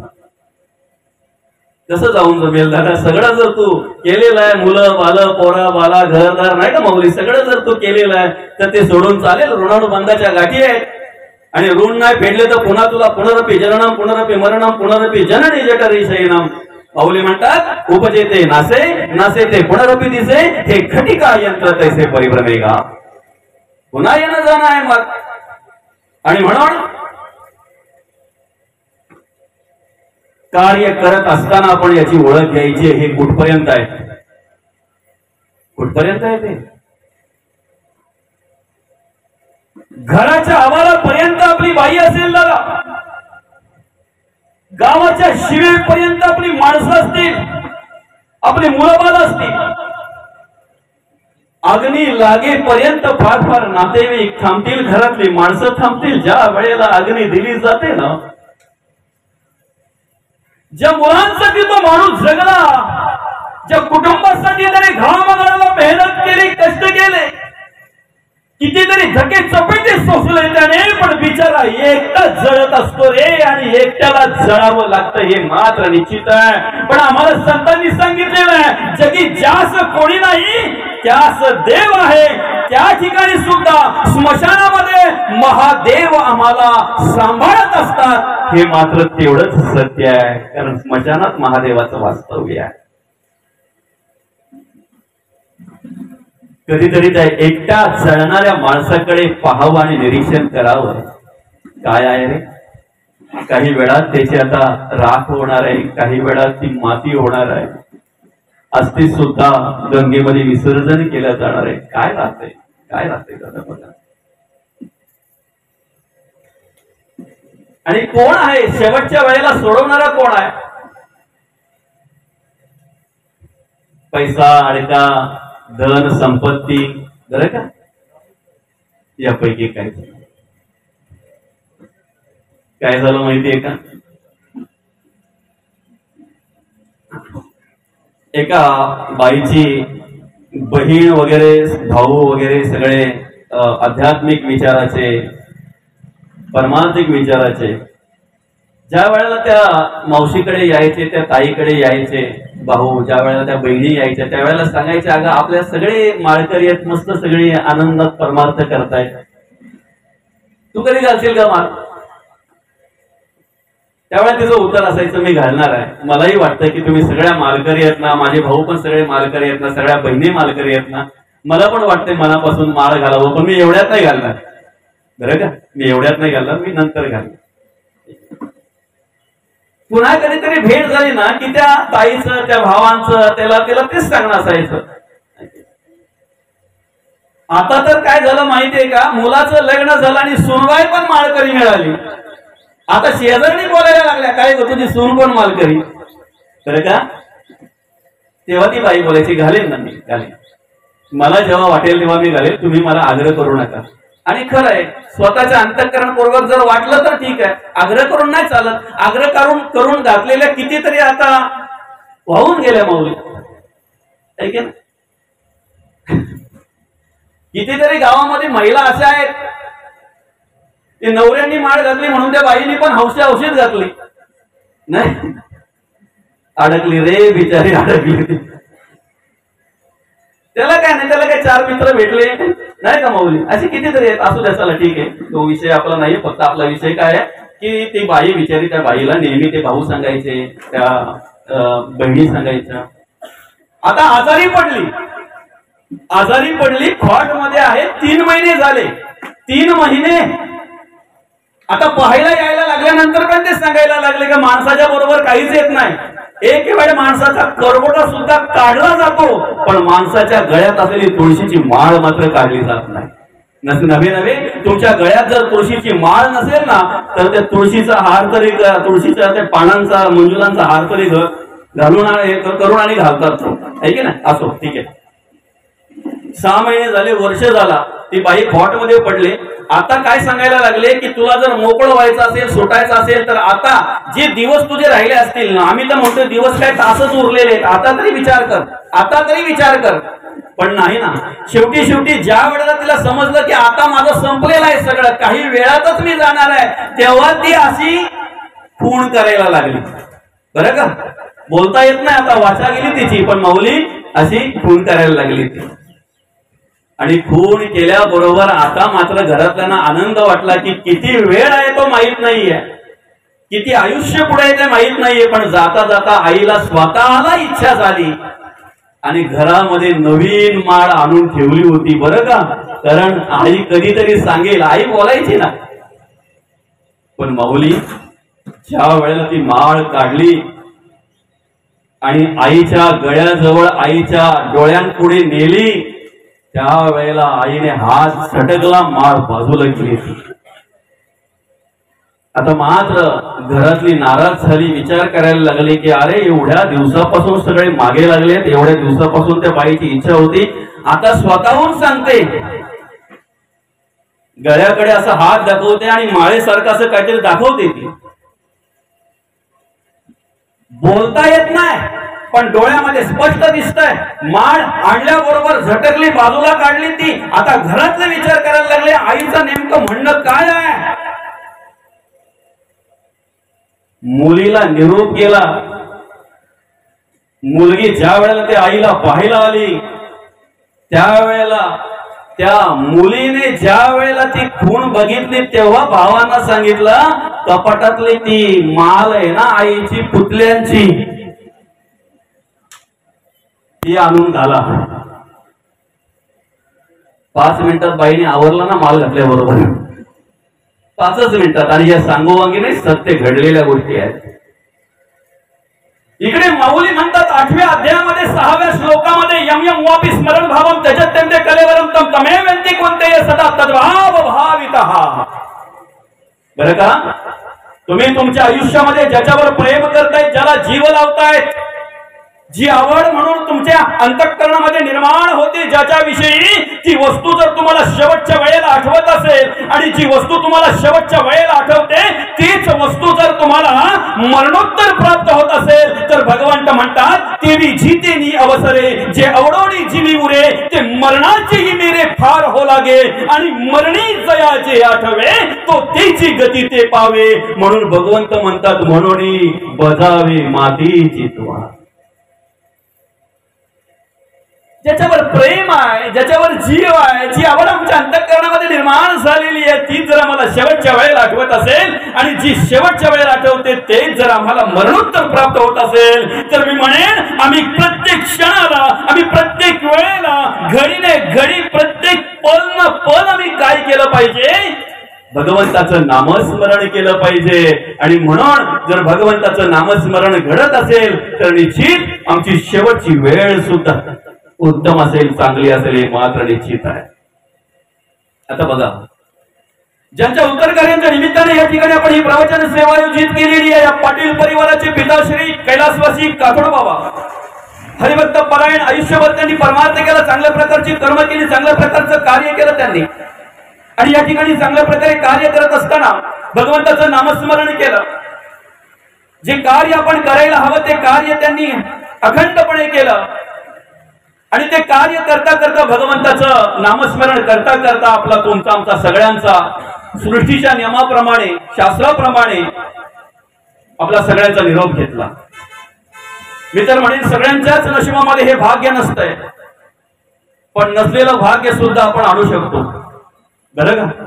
कसं जाऊन जमेल दादा? सगळं जर तू केलेलं आहे, मुलं बालं पोरा बाला घरदार नाही का माऊली, सगळं जर तू केलेलं आहे तर ते सोडून चालेल? ऋणानुबंधाच्या गाठी आहेत आणि ऋण नाही फेडले तर पुन्हा तुला पुनरपी जननम पुनरपी मरणम पुनरपी जननी जठरी शयनम. माऊली म्हणतात, उपजेते नासे नासे ते पुनरपी दिसे, हे घटिका यंत्र तैसे परिभ्रमेगा. पुन्हा येणं जाणं आहे मग. आणि म्हणून कार्य करत असताना आपण याची ओळख घ्यायची. हे कुठपर्यंत आहे? कुठपर्यंत आहे ते? घराच्या आवारापर्यंत आपली बाई असेल दादा, गावाच्या शिवेपर्यंत आपली माणसं असतील, आपली मुलंबाळ असतील, अग्नी लागेपर्यंत फार फार नातेवाईक थांबतील, घरातली माणसं थांबतील. ज्या वेळेला अग्नी दिली जाते ना, ज्या मुलांसाठी तो माणूस जगला, ज्या कुटुंबासाठी त्याने घाम गळाला, मेहनत केली, कष्ट केले, कितीतरी धके चपेटे सोसले त्याने, पण बिचारा एकटाच जळत असतो रे. आणि एकट्याला जळावं लागतं हे मात्र निश्चित आहे. पण आम्हाला संतांनी सांगितलेलं आहे, जगी ज्यास कोणी नाही त्यास देव आहे. त्या ठिकाणी सुद्धा स्मशानामध्ये महादेव आम्हाला सांभाळत असतात. हे मात्र तेवढंच सत्य आहे, कारण स्मशानात महादेवाचं वास्तव्य आहे. कधीतरी त्या एकट्या जळणाऱ्या माणसाकडे पाहावं आणि निरीक्षण करावं, काय आहे रे. काही वेळात त्याची आता राख होणार आहे, काही वेळात ती माती होणार आहे, अस्थि सुद्धा गंगेमध्ये विसर्जन केलं जाणार आहे. काय राहतंय, काय राहतंय दादा बघा. आणि कोण आहे शेवटच्या वेळेला सोडवणारा? कोण आहे? पैसा, अडका, धन, संपत्ती, बरं का, यापैकी काय झालं माहितीये का? एका बाईची बहीण वगैरे, भाऊ वगैरे सगळे आध्यात्मिक विचाराचे, परमार्थिक विचाराचे, ज्या वेळेला त्या मावशीकडे यायचे, त्या ताईकडे यायचे भाऊ, ज्या वेळेला त्या बहिणी यायच्या त्यावेळेला सांगायचे, अगं आपल्या सगळे माळकरी आहेत, मस्त सगळे आनंदात परमार्थ करतायत, तू कधी घालशील का माळ? त्यावेळेला तिचं उत्तर असायचं मी घालणार आहे. मलाही वाटतं की तुम्ही सगळ्या मालकरी आहेत ना, माझे भाऊ पण सगळे मालकरी आहेत ना, सगळ्या बहिणी मालकरी आहेत ना, मला पण वाटते मनापासून माळ घालावं, पण मी एवढ्यात नाही घालणार बरं का, मी एवढ्यात नाही घालणार, मी नंतर घालणार. पुन्हा कधीतरी भेट झाली ना की त्या ताईचं त्या भावांचं त्याला तेच सांगणं असायचं. आता तर काय झालं माहितीये का, मुलाचं लग्न झालं आणि सूनबाई पण माळकरी मिळाली. आता शेजारी बोलायला लागल्या काय ग तुझी सून पण मालकरी बरं का. तेव्हा ती बाई बोलायची घालेन ना मी घालेन, मला जेव्हा वाटेल तेव्हा मी घालेन, तुम्ही मला आग्रह करू नका. आणि खरं आहे स्वतःच्या अंतःकरणपूर्वक जर वाटलं तर ठीक आहे, आग्रह करून नाही चालत. आग्रह करून घातलेल्या कितीतरी आता वाहून गेल्या माऊली आहे की ना. कितीतरी गावामध्ये महिला अशा आहेत ते नवऱ्यांनी माळ घातली म्हणून त्या बाईनी पण हौशीत घातली नाही, अडकली रे बिचारी अडकली. त्याला काय नाही, त्याला काय चार मित्र भेटले नाही का माऊली, असे कितीतरी आहेत. असू द्या चला ठीक आहे, तो विषय आपला नाही. फक्त आपला विषय काय आहे की ती बाई बिचारी, त्या बाईला नेहमी ते भाऊ सांगायचे, त्या बहिणी सांगायच्या. आता आजारी पडली खॉट मध्ये आहे, 3 महिने झाले. 3 महिने आता पाहायला यायला लागल्यानंतर पण ते सांगायला लागले की माणसाच्या बरोबर काहीच येत नाही. एक वेळ माणसाचा करवटा सुद्धा काढला जातो, पण माणसाच्या गळ्यात असलेली तुळशीची माळ मात्र काढली जात नाही. नवे तुमच्या गळ्यात जर तुळशीची माळ नसेल ना तर त्या तुळशीचा हार तरी, तुळशीच्या त्या पानांचा मंजुलांचा हार तरी घालून करून आणि घालतात आहे की नाही. असो ठीक आहे. 6 महिने झाले, वर्ष झाला, ती बाई खॉट मध्ये पडले. आता काय सांगायला लागले की तुला जर मोकळं व्हायचं असेल, सुटायचं असेल तर आता जे दिवस तुझे राहिले असतील ना, आम्ही तर म्हणतो दिवस काय तासच उरलेले आहेत, आता तरी विचार कर. पण नाही ना, शेवटी ज्या वेळेला तिला समजलं की आता माझं संपलेलं आहे सगळं, काही वेळातच मी जाणार आहे, तेव्हा ती अशी खूण करायला लागली बरं का. बोलता येत नाही आता, वाचा गेली तिची, पण माऊली अशी खूण करायला लागली ती. आणि खून केल्याबरोबर आता मात्र घरातल्यांना आनंद वाटला की किती वेळ आहे तो माहित नाहीये, किती आयुष्य पुढे आहे ते माहित नाहीये. पण जाता जाता आईला स्वतःला इच्छा झाली आणि घरामध्ये नवीन माळ आणून ठेवली होती बरं का. कारण आई कधीतरी सांगेल, आई बोलायची ना. पण माऊली ज्या वेळेला ती माळ काढली आणि आईच्या गळ्याजवळ आईच्या डोळ्यांपुढे नेली, त्या वेळेला आईने हात झटकला, माळ बाजूला गेली. आता मात्र घरातली नाराज झाली, विचार करायला लागले की अरे एवढ्या दिवसापासून सगळे मागे लागलेत, एवढ्या दिवसापासून त्या बाईची इच्छा होती, आता स्वतःहून सांगते, गळ्याकडे असा हात दाखवते आणि माळेसारखं असं काहीतरी दाखवते. ती बोलता येत नाही पण डोळ्यामध्ये स्पष्ट दिसतंय. माळ आणल्याबरोबर झटकली, बाजूला काढली ती. आता घरातले विचार करायला लागले आईचं नेमकं म्हणणं काय आहे. मुलीला निरोप केला. मुलगी ज्या वेळेला ते आईला पाहायला आली त्यावेळेला त्या मुलीने ज्या वेळेला ती खूण बघितली तेव्हा भावांना सांगितलं, कपाटातली ती माल आहे ना आईची पुतल्यांची, ती आणून घाला. 5 मिनिटात बाईने आवरला ना माल घातल्याबरोबर, 5च मिनिटात. आणि या सांगोवांगी नाही, सत्य घडलेल्या गोष्टी आहेत. इकडे माऊली म्हणतात 8व्या अध्यायामध्ये 6व्या श्लोकामध्ये यम यम वापी स्मरण भावम त्यजत्यन्ते कलेवरम तम तमेवन्ति कोणते सदा तद्भाव भावितः. बरं का, तुम्ही तुमच्या आयुष्यामध्ये ज्याच्यावर प्रेम करतायत, ज्याला जीव लावतायत, जी आवड म्हणून तुमच्या अंतःकरणामध्ये निर्माण होते, ज्याच्याविषयी ती वस्तू जर तुम्हाला शेवटच्या वेळेला आठवत असेल आणि जी वस्तू तुम्हाला शेवटच्या वेळेला आठवते तीच वस्तू जर तुम्हाला मरणोत्तर प्राप्त होत असेल तर भगवंत म्हणतात, तेवी जीतेनी अवसरे जे अवडोनी जीवी उरे ते मरणाचेही मेरे फार हो लागे आणि मरणी जया जे आठवे तो तेची गती ते पावे. म्हणून भगवंत म्हणतात, म्हणून बजावे मातीची तुवा. ज्याच्यावर प्रेम आहे, ज्याच्यावर जीव आहे, जी आवड आमच्या अंतःकरणामध्ये निर्माण झालेली आहे, ती जर आम्हाला शेवटच्या वेळेला आठवत असेल आणि जी शेवटच्या वेळेला आठवते तेच जर आम्हाला मरणोत्तर प्राप्त होत असेल, तर मी म्हणेन आम्ही प्रत्येक क्षणाला, आम्ही प्रत्येक वेळेला, घडीने घडी, प्रत्येक पल न पल आम्ही काय केलं पाहिजे? भगवंताचं नामस्मरण केलं पाहिजे. आणि म्हणून जर भगवंताचं नामस्मरण घडत असेल तर निश्चित आमची शेवटची वेळ सुद्धा उत्तम असेल, चांगली असेल, हे मात्र निश्चित आहे. आता बघा, ज्यांच्या उत्तर कार्याच्या निमित्ताने या ठिकाणी आपण ही प्रवचन सेवा आयोजित केलेली आहे, या पाटील परिवाराचे पिताश्री कैलासवासी काथोड बाबा हरिभक्त परायण आयुष्यभर त्यांनी परमार्थ केला, चांगल्या प्रकारची कर्म केली, चांगल्या प्रकारचं कार्य केलं त्यांनी. आणि या ठिकाणी चांगल्या प्रकारे कार्य करत असताना भगवंताचं नामस्मरण केलं. जे कार्य आपण करायला हवं ते कार्य त्यांनी अखंडपणे केलं. आणि ते कार्य करता करता, भगवंताचं नामस्मरण करता करता आपला, तुमचा, आमचा सगळ्यांचा सृष्टीच्या नियमाप्रमाणे, शास्त्राप्रमाणे आपला सगळ्यांचा निरोप घेतला. मी तर म्हणेन सगळ्यांच्याच नशिबामध्ये हे भाग्य नसतंय, पण नसलेलं भाग्य सुद्धा आपण आणू शकतो. बरं का?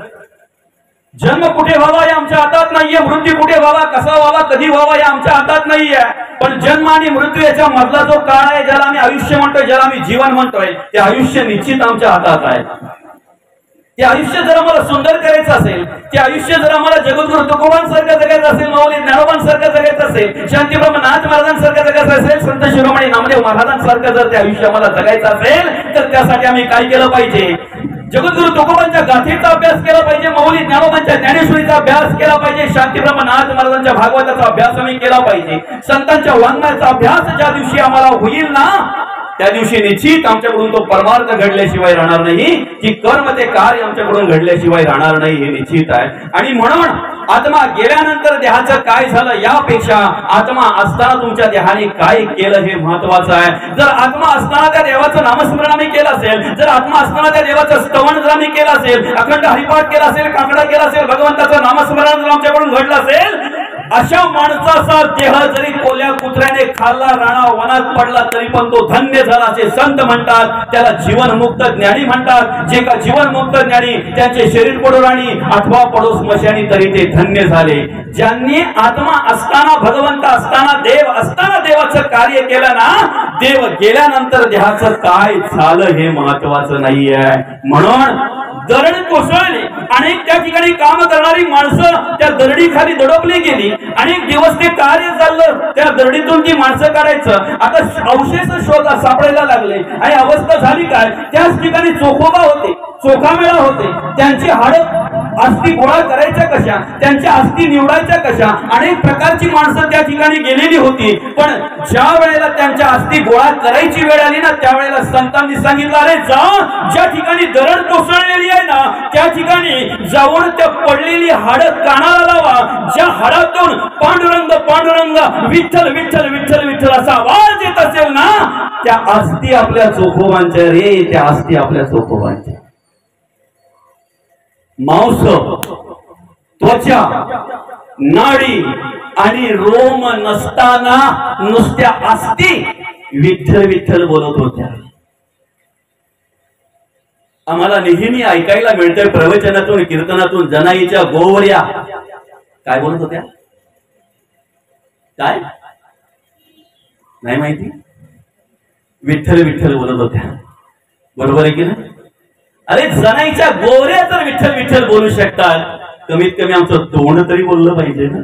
जन्म कुठे व्हावा हे आमच्या हातात नाहीये, मृत्यू कुठे व्हावा, कसा व्हावा, कधी व्हावा हे आमच्या हातात नाहीये. पण जन्म आणि मृत्यू याच्या मधला जो काळ आहे, ज्याला आम्ही आयुष्य म्हणतोय, ज्याला आम्ही जीवन म्हणतोय, ते आयुष्य निश्चित आमच्या हातात आहे. ते आयुष्य जर आम्हाला सुंदर करायचं असेल, ते आयुष्य जर आम्हाला जगद्गुरु तुकोबांसारखं जगायचं असेल, माऊली ज्ञानोबांसारखं जगायचं असेल, शांतीप्रभू नाथ महाराजांसारखं जगायचं असेल, संत शिरोमणी नामदेव महाराजांसारखं जर ते आयुष्य आम्हाला जगायचं असेल, तर त्यासाठी आम्ही काय केलं पाहिजे? जगद्गुरु तुकोबांच्या गाथेचा अभ्यास केला पाहिजे, माऊली ज्ञानोबांच्या ज्ञानेश्वरीचा अभ्यास केला पाहिजे, शांतीप्रभू नाथ महाराजांच्या भागवताचा अभ्यास आम्ही केला पाहिजे. संतांच्या वाङ्मयाचा अभ्यास ज्या दिवशी आम्हाला होईल ना, त्या दिवशी निश्चित आमच्याकडून तो परमार्थ घडल्याशिवाय राहणार नाही, की कर्म ते कार्य आमच्याकडून घडल्याशिवाय राहणार नाही, हे निश्चित आहे. आणि म्हणून आत्मा गेल्यानंतर देहाचं काय झालं यापेक्षा आत्मा असताना तुमच्या देहाने काय केलं हे महत्वाचं आहे. जर आत्मा असताना त्या देवाचं नामस्मरण आम्ही केलं असेल, जर आत्मा असताना त्या देवाचं स्तवन जर आम्ही केलं असेल, अखंड हरिपाठ केला असेल, काकडा केला असेल, भगवंताचं नामस्मरण जर आमच्याकडून घडलं असेल, अशा माणसाचा देह जरी कोल्या कुत्र्याने खाल्ला, राणा वनात पडला, तरी पण तो धन्य झाला असे संत म्हणतात. त्याला जीवनमुक्त ज्ञानी म्हणतात. जे का जीवनमुक्त ज्ञानी, त्यांचे शरीर पडो राणी अथवा पडो स्मशानी, तरी ते धन्य झाले. ज्यांनी आत्मा असताना, भगवंत असताना, देव असताना देवाचं कार्य केलं ना, देव गेल्यानंतर देहाचं काय झालं हे महत्वाचं नाहीये. म्हणून दरड कोसळली, अनेक त्या ठिकाणी काम करणारी माणसं त्या दरडीखाली दडपली गेली. अनेक दिवस ते कार्य चाललं, त्या दरडीतून ती माणसं काढायचं. आता अवशेष शोधा सापडायला लागले आणि अवस्था झाली काय? त्याच ठिकाणी चोखोबा होते, चोखामेळा होते. त्यांची हाडं अस्थि गोळा करायच्या कशा, त्यांच्या अस्थि निवडायच्या कशा, अनेक प्रकारची माणसं त्या ठिकाणी गेलेली होती. पण ज्या वेळेला त्यांच्या अस्थि गोळा करायची वेळ आली ना, त्यावेळेला संतांनी सांगितलं, अरे जा, ज्या ठिकाणी दरड कोसळलेली आहे ना, त्या ठिकाणी जाऊन त्या पडलेली हाडं कानाला लावा. ज्या हाडातून पांडुरंग पांडुरंग, विठ्ठल विठ्ठल विठ्ठल विठ्ठल असा आवाज येत असेल ना, त्या अस्थि आपल्या चोखोबांच्या रे, त्या अस्थि आपल्या चोखोबांच्या. मांस, त्वचा, नाडी आणि रोम नसताना नुसत्या अस्थि विठ्ठल विठ्ठल बोलत होत्या. आम्हाला नेहमी ऐकायला मिळतंय प्रवचनातून, कीर्तनातून, जनाईच्या गोवऱ्या काय बोलत होत्या? काय नाही माहिती? विठ्ठल विठ्ठल बोलत होत्या. बरोबर आहे की नाही? अरे जनाईच्या गोवऱ्या तर विठ्ठल विठ्ठल बोलू शकतात, कमीत कमी आमचं तोंड तरी बोललं पाहिजे ना,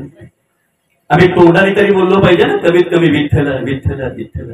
आम्ही तोंडाने तरी बोललो पाहिजे ना, कमीत कमी विठ्ठल विठ्ठल विठ्ठल.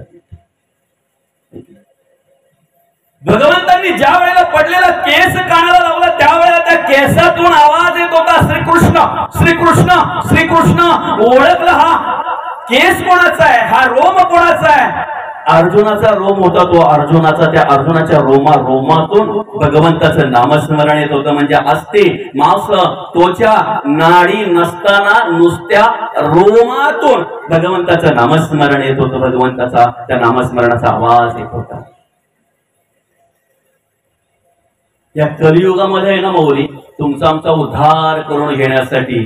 भगवंतांनी ज्या वेळेला पडलेला केस कानाला लावला, त्यावेळेला त्या केसातून आवाज येत होता, श्रीकृष्ण श्रीकृष्ण श्रीकृष्ण. ओळखला हा केस कोणाचा आहे, हा रोम कोणाचा आहे? अर्जुनाचा रोम होता तो. अर्जुनाचा, त्या अर्जुनाच्या रोमातून भगवंताचं नामस्मरण येत होतं. म्हणजे असते मांस, त्वचा, नाडी नसताना नुसत्या रोमातून भगवंताचं नामस्मरण येत होतं. भगवंताचा त्या नामस्मरणाचा आवाज येत होता. या कलियुगामध्ये आहे ना माऊली, तुमचा आमचा उद्धार करून घेण्यासाठी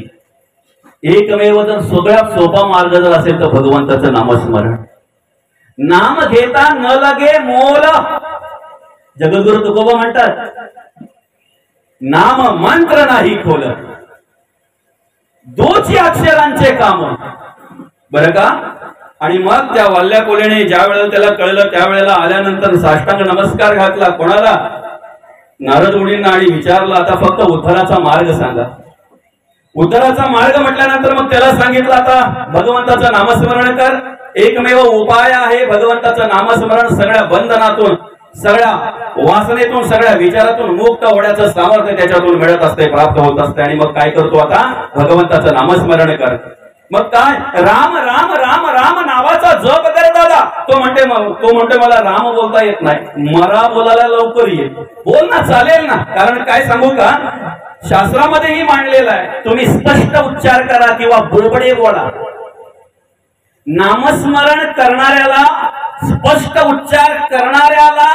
एकमेव जर सगळ्यात सोपा मार्ग जर असेल तर भगवंताचं नामस्मरण. नाम घेता न लगे मोल, जगद्गुरु तुकोबा म्हणतात, नाम मंत्र नाही खोल, दोची अक्षरांचे काम. बरं का? आणि मग त्या वल्ल्या कोलेने ज्या वेळेला त्याला कळलं त्यावेळेला आल्यानंतर साष्टांग नमस्कार घातला. कोणाला? नारद मुनींना. आणि विचारलं, आता फक्त उद्धाराचा मार्ग सांगा. उद्धाराचा मार्ग म्हटल्यानंतर मग त्याला सांगितलं, आता भगवंताचं नामस्मरण कर. एकमेव उपाय आहे भगवंताचं नामस्मरण. सगळ्या बंधनातून, सगळ्या वासनेतून, सगळ्या विचारातून मुक्त होण्याचं सामर्थ्य त्याच्यातून मिळत असते, प्राप्त होत असते. आणि मग काय करतो? आता भगवंताचं नामस्मरण कर. मग काय? राम राम राम राम नावाचा जप कर दादा. तो म्हणते मला राम बोलता येत नाही. मरा बोलायला लवकर ये. बोल ना, चालेल ना. कारण काय सांगू का, शास्त्रामध्येही मांडलेलं आहे, तुम्ही स्पष्ट उच्चार करा किंवा बोबडे बोला. नामस्मरण करणाऱ्याला, स्पष्ट उच्चार करणाऱ्याला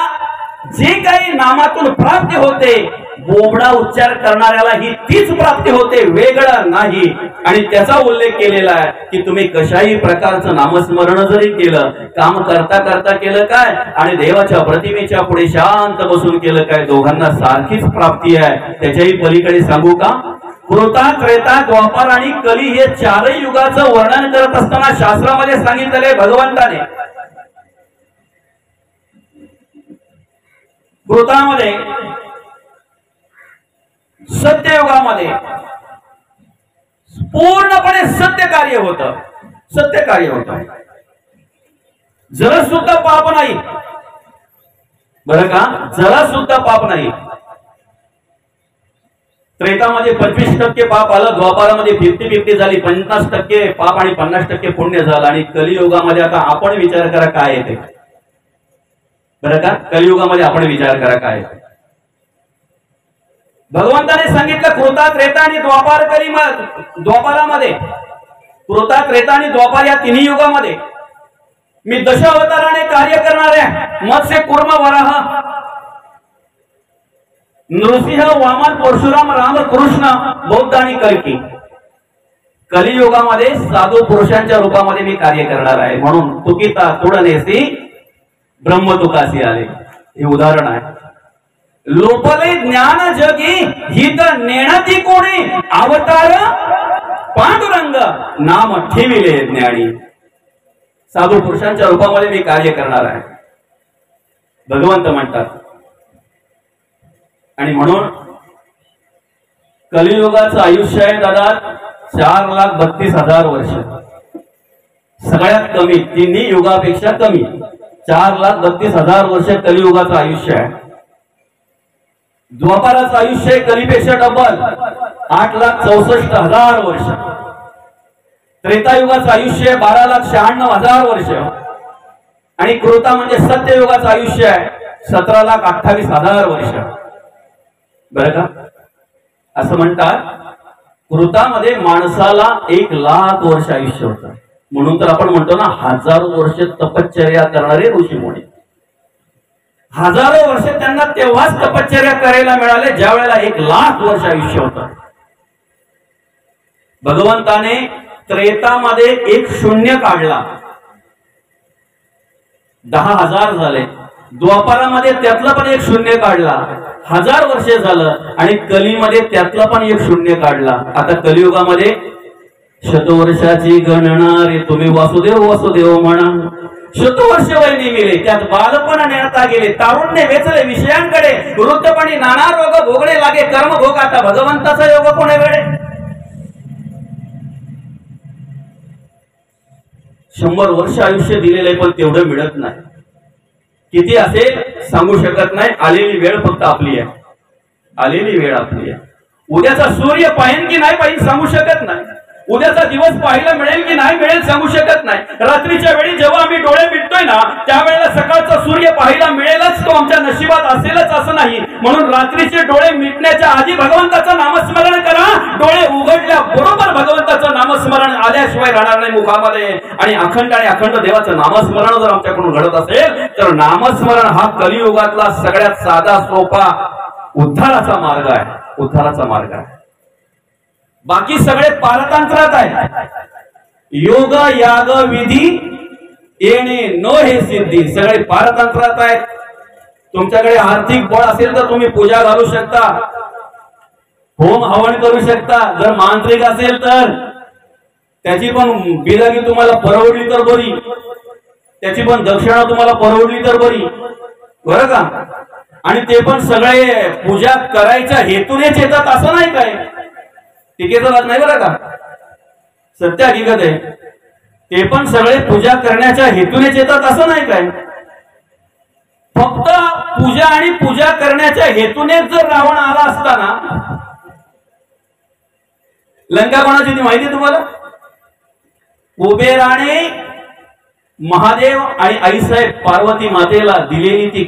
जे काही नामातून प्राप्ती होते, बोबडा उच्चार करणाऱ्याला ही तीच प्राप्ती होते, वेगळं नाही. आणि त्याचा उल्लेख केलेला आहे की तुम्ही कशाही प्रकारचं नामस्मरण जरी केलं, काम करता करता केलं काय आणि देवाच्या प्रतिमेच्या पुढे शांत बसून केलं काय, दोघांना सारखीच प्राप्ती आहे. त्याच्याही पलीकडे सांगू का, कृता, त्रेता, द्वापार आणि कली हे चारही युगाचं वर्णन करत असताना शास्त्रामध्ये सांगितलेलं आहे भगवंताने. कृतामध्ये, सत्ययुगामध्ये पूर्णपणे सत्य कार्य होतं. सत्य कार्य होतं, जरा सुद्धा पाप नाही. बरं का? जरा सुद्धा पाप नाही. त्रेतामध्ये 25% पाप आलं, द्वापारामध्ये 50-50 झाली, 50% पाप आणि 50% पुण्य झालं. आणि कलियुगामध्ये आता आपण विचार करा काय येते. बरं का? कलियुगामध्ये आपण विचार करा काय येते. भगवंताने सांगितलं कृता, त्रेता आणि द्वापार. द्वापारामध्ये, कृता, त्रेता आणि द्वापार या तिन्ही युगामध्ये मी दशावताराने कार्य करणाऱ्या मत्स्य, कूर्म, वराह, नृसिंह, वामन, परशुराम, राम, कृष्ण, बौद्ध आणि कल्की, कलियुगामध्ये साधू पुरुषांच्या रूपामध्ये मी कार्य करणार आहे. म्हणून तुकिता तुडनेसी ब्रह्म तुकासी आले. हे उदाहरण आहे. लोपले ज्ञान जगी हित नेणती कोणी, अवतार पांडुरंग नाम ठेविले ज्ञानी. साधू पुरुषांच्या रूपामध्ये मी कार्य करणार आहे, भगवंत म्हणतात. आणि म्हणून कलियुगाचं आयुष्य आहे दादा 4,32,000 वर्ष. सगळ्यात कमी, तिन्ही युगापेक्षा कमी 4,32,000 वर्ष कलियुगाचं आयुष्य आहे. द्वापाराचं आयुष्य कलीपेक्षा डबल 8,64,000 वर्ष. त्रेतायुगाचं आयुष्य 12,96,000 वर्ष. आणि कृता म्हणजे सत्ययुगाचं आयुष्य आहे 17,28,000 वर्ष. बरं का? असं म्हणतात कृतामध्ये माणसाला 1,00,000 वर्ष आयुष्य होतं. म्हणून तर आपण म्हणतो ना, हजारो वर्ष तपश्चर्या करणारे ऋषीमुनी, हजारो वर्ष त्यांना तेव्हाच तपश्चर्या करायला मिळाले ज्या वेळेला 1,00,000 वर्ष आयुष्य होतं. भगवंताने त्रेतामध्ये एक शून्य काढला, 10,000 झाले. द्वापारामध्ये त्यातलं पण एक शून्य काढला, 1000 वर्ष झालं. आणि कलीमध्ये त्यातलं पण एक शून्य काढला. आता कलियुगामध्ये शतवर्षाची गणना रे तुम्ही वासुदेव वासुदेव म्हणा. शतवर्ष वय निमिले, त्यात बालपण नेता गेले, तारुण्य वेचले विषयांकडे, वृद्धपणी नाना रोग भोगणे लागे कर्म भोग. आता भगवंताचा योग कोणे वेळे. 100 वर्ष आयुष्य दिलेले पण तेवढं मिळत नाही. किती असेल सांगू शकत नाही. आलेली वेळ फक्त आपली आहे, आलेली वेळ आपली आहे. उद्याचा सूर्य पाहिन की नाही पाहिन सांगू शकत नाही. उद्याचा दिवस पाहायला मिळेल की नाही मिळेल सांगू शकत नाही. रात्रीच्या वेळी जेव्हा आम्ही डोळे मिटतोय ना, त्यावेळेला सकाळचा सूर्य पाहायला मिळेलच, तो आमच्या नशिबात असेलच असं नाही. म्हणून रात्रीचे डोळे मिटण्याच्या आधी भगवंताचं नामस्मरण करा. डोळे उघडल्या बरोबर भगवंताचं नामस्मरण आल्याशिवाय राहणार नाही मुखामध्ये. आणि अखंड देवाचं नामस्मरण जर आमच्याकडून घडत असेल तर नामस्मरण हा कलियुगातला सगळ्यात साधा सोपा उद्धाराचा मार्ग आहे, उद्धाराचा मार्ग आहे. बाकी सगळे पारतंत्रात आहे. योग याग विधी येणे नो हे सिद्धी, सगळे पारतंत्रात आहेत. तुमच्याकडे आर्थिक बळ असेल तर तुम्ही पूजा घालू शकता, होम हवन करू शकता. जर मांत्रिक असेल तर त्याची पण बिलागी तुम्हाला परवडली तर बरी, त्याची पण दक्षिणा तुम्हाला परवडली तर बरी, बरं का. आणि ते पण सगळे पूजा करायच्या हेतूनेच येतात असं नाही काय, टीकेचा भाग नाही बरं का, सत्य हकीकत आहे. ते पण सगळे पूजा करण्याच्या हेतूनेच येतात असं नाही काय. फक्त पूजा आणि पूजा करण्याच्या हेतूनेच जर रावण आला असताना, लंका कोणाची ती माहिती तुम्हाला? कुबेराने महादेव आणि आईसाहेब पार्वती मातेला दिलेली ती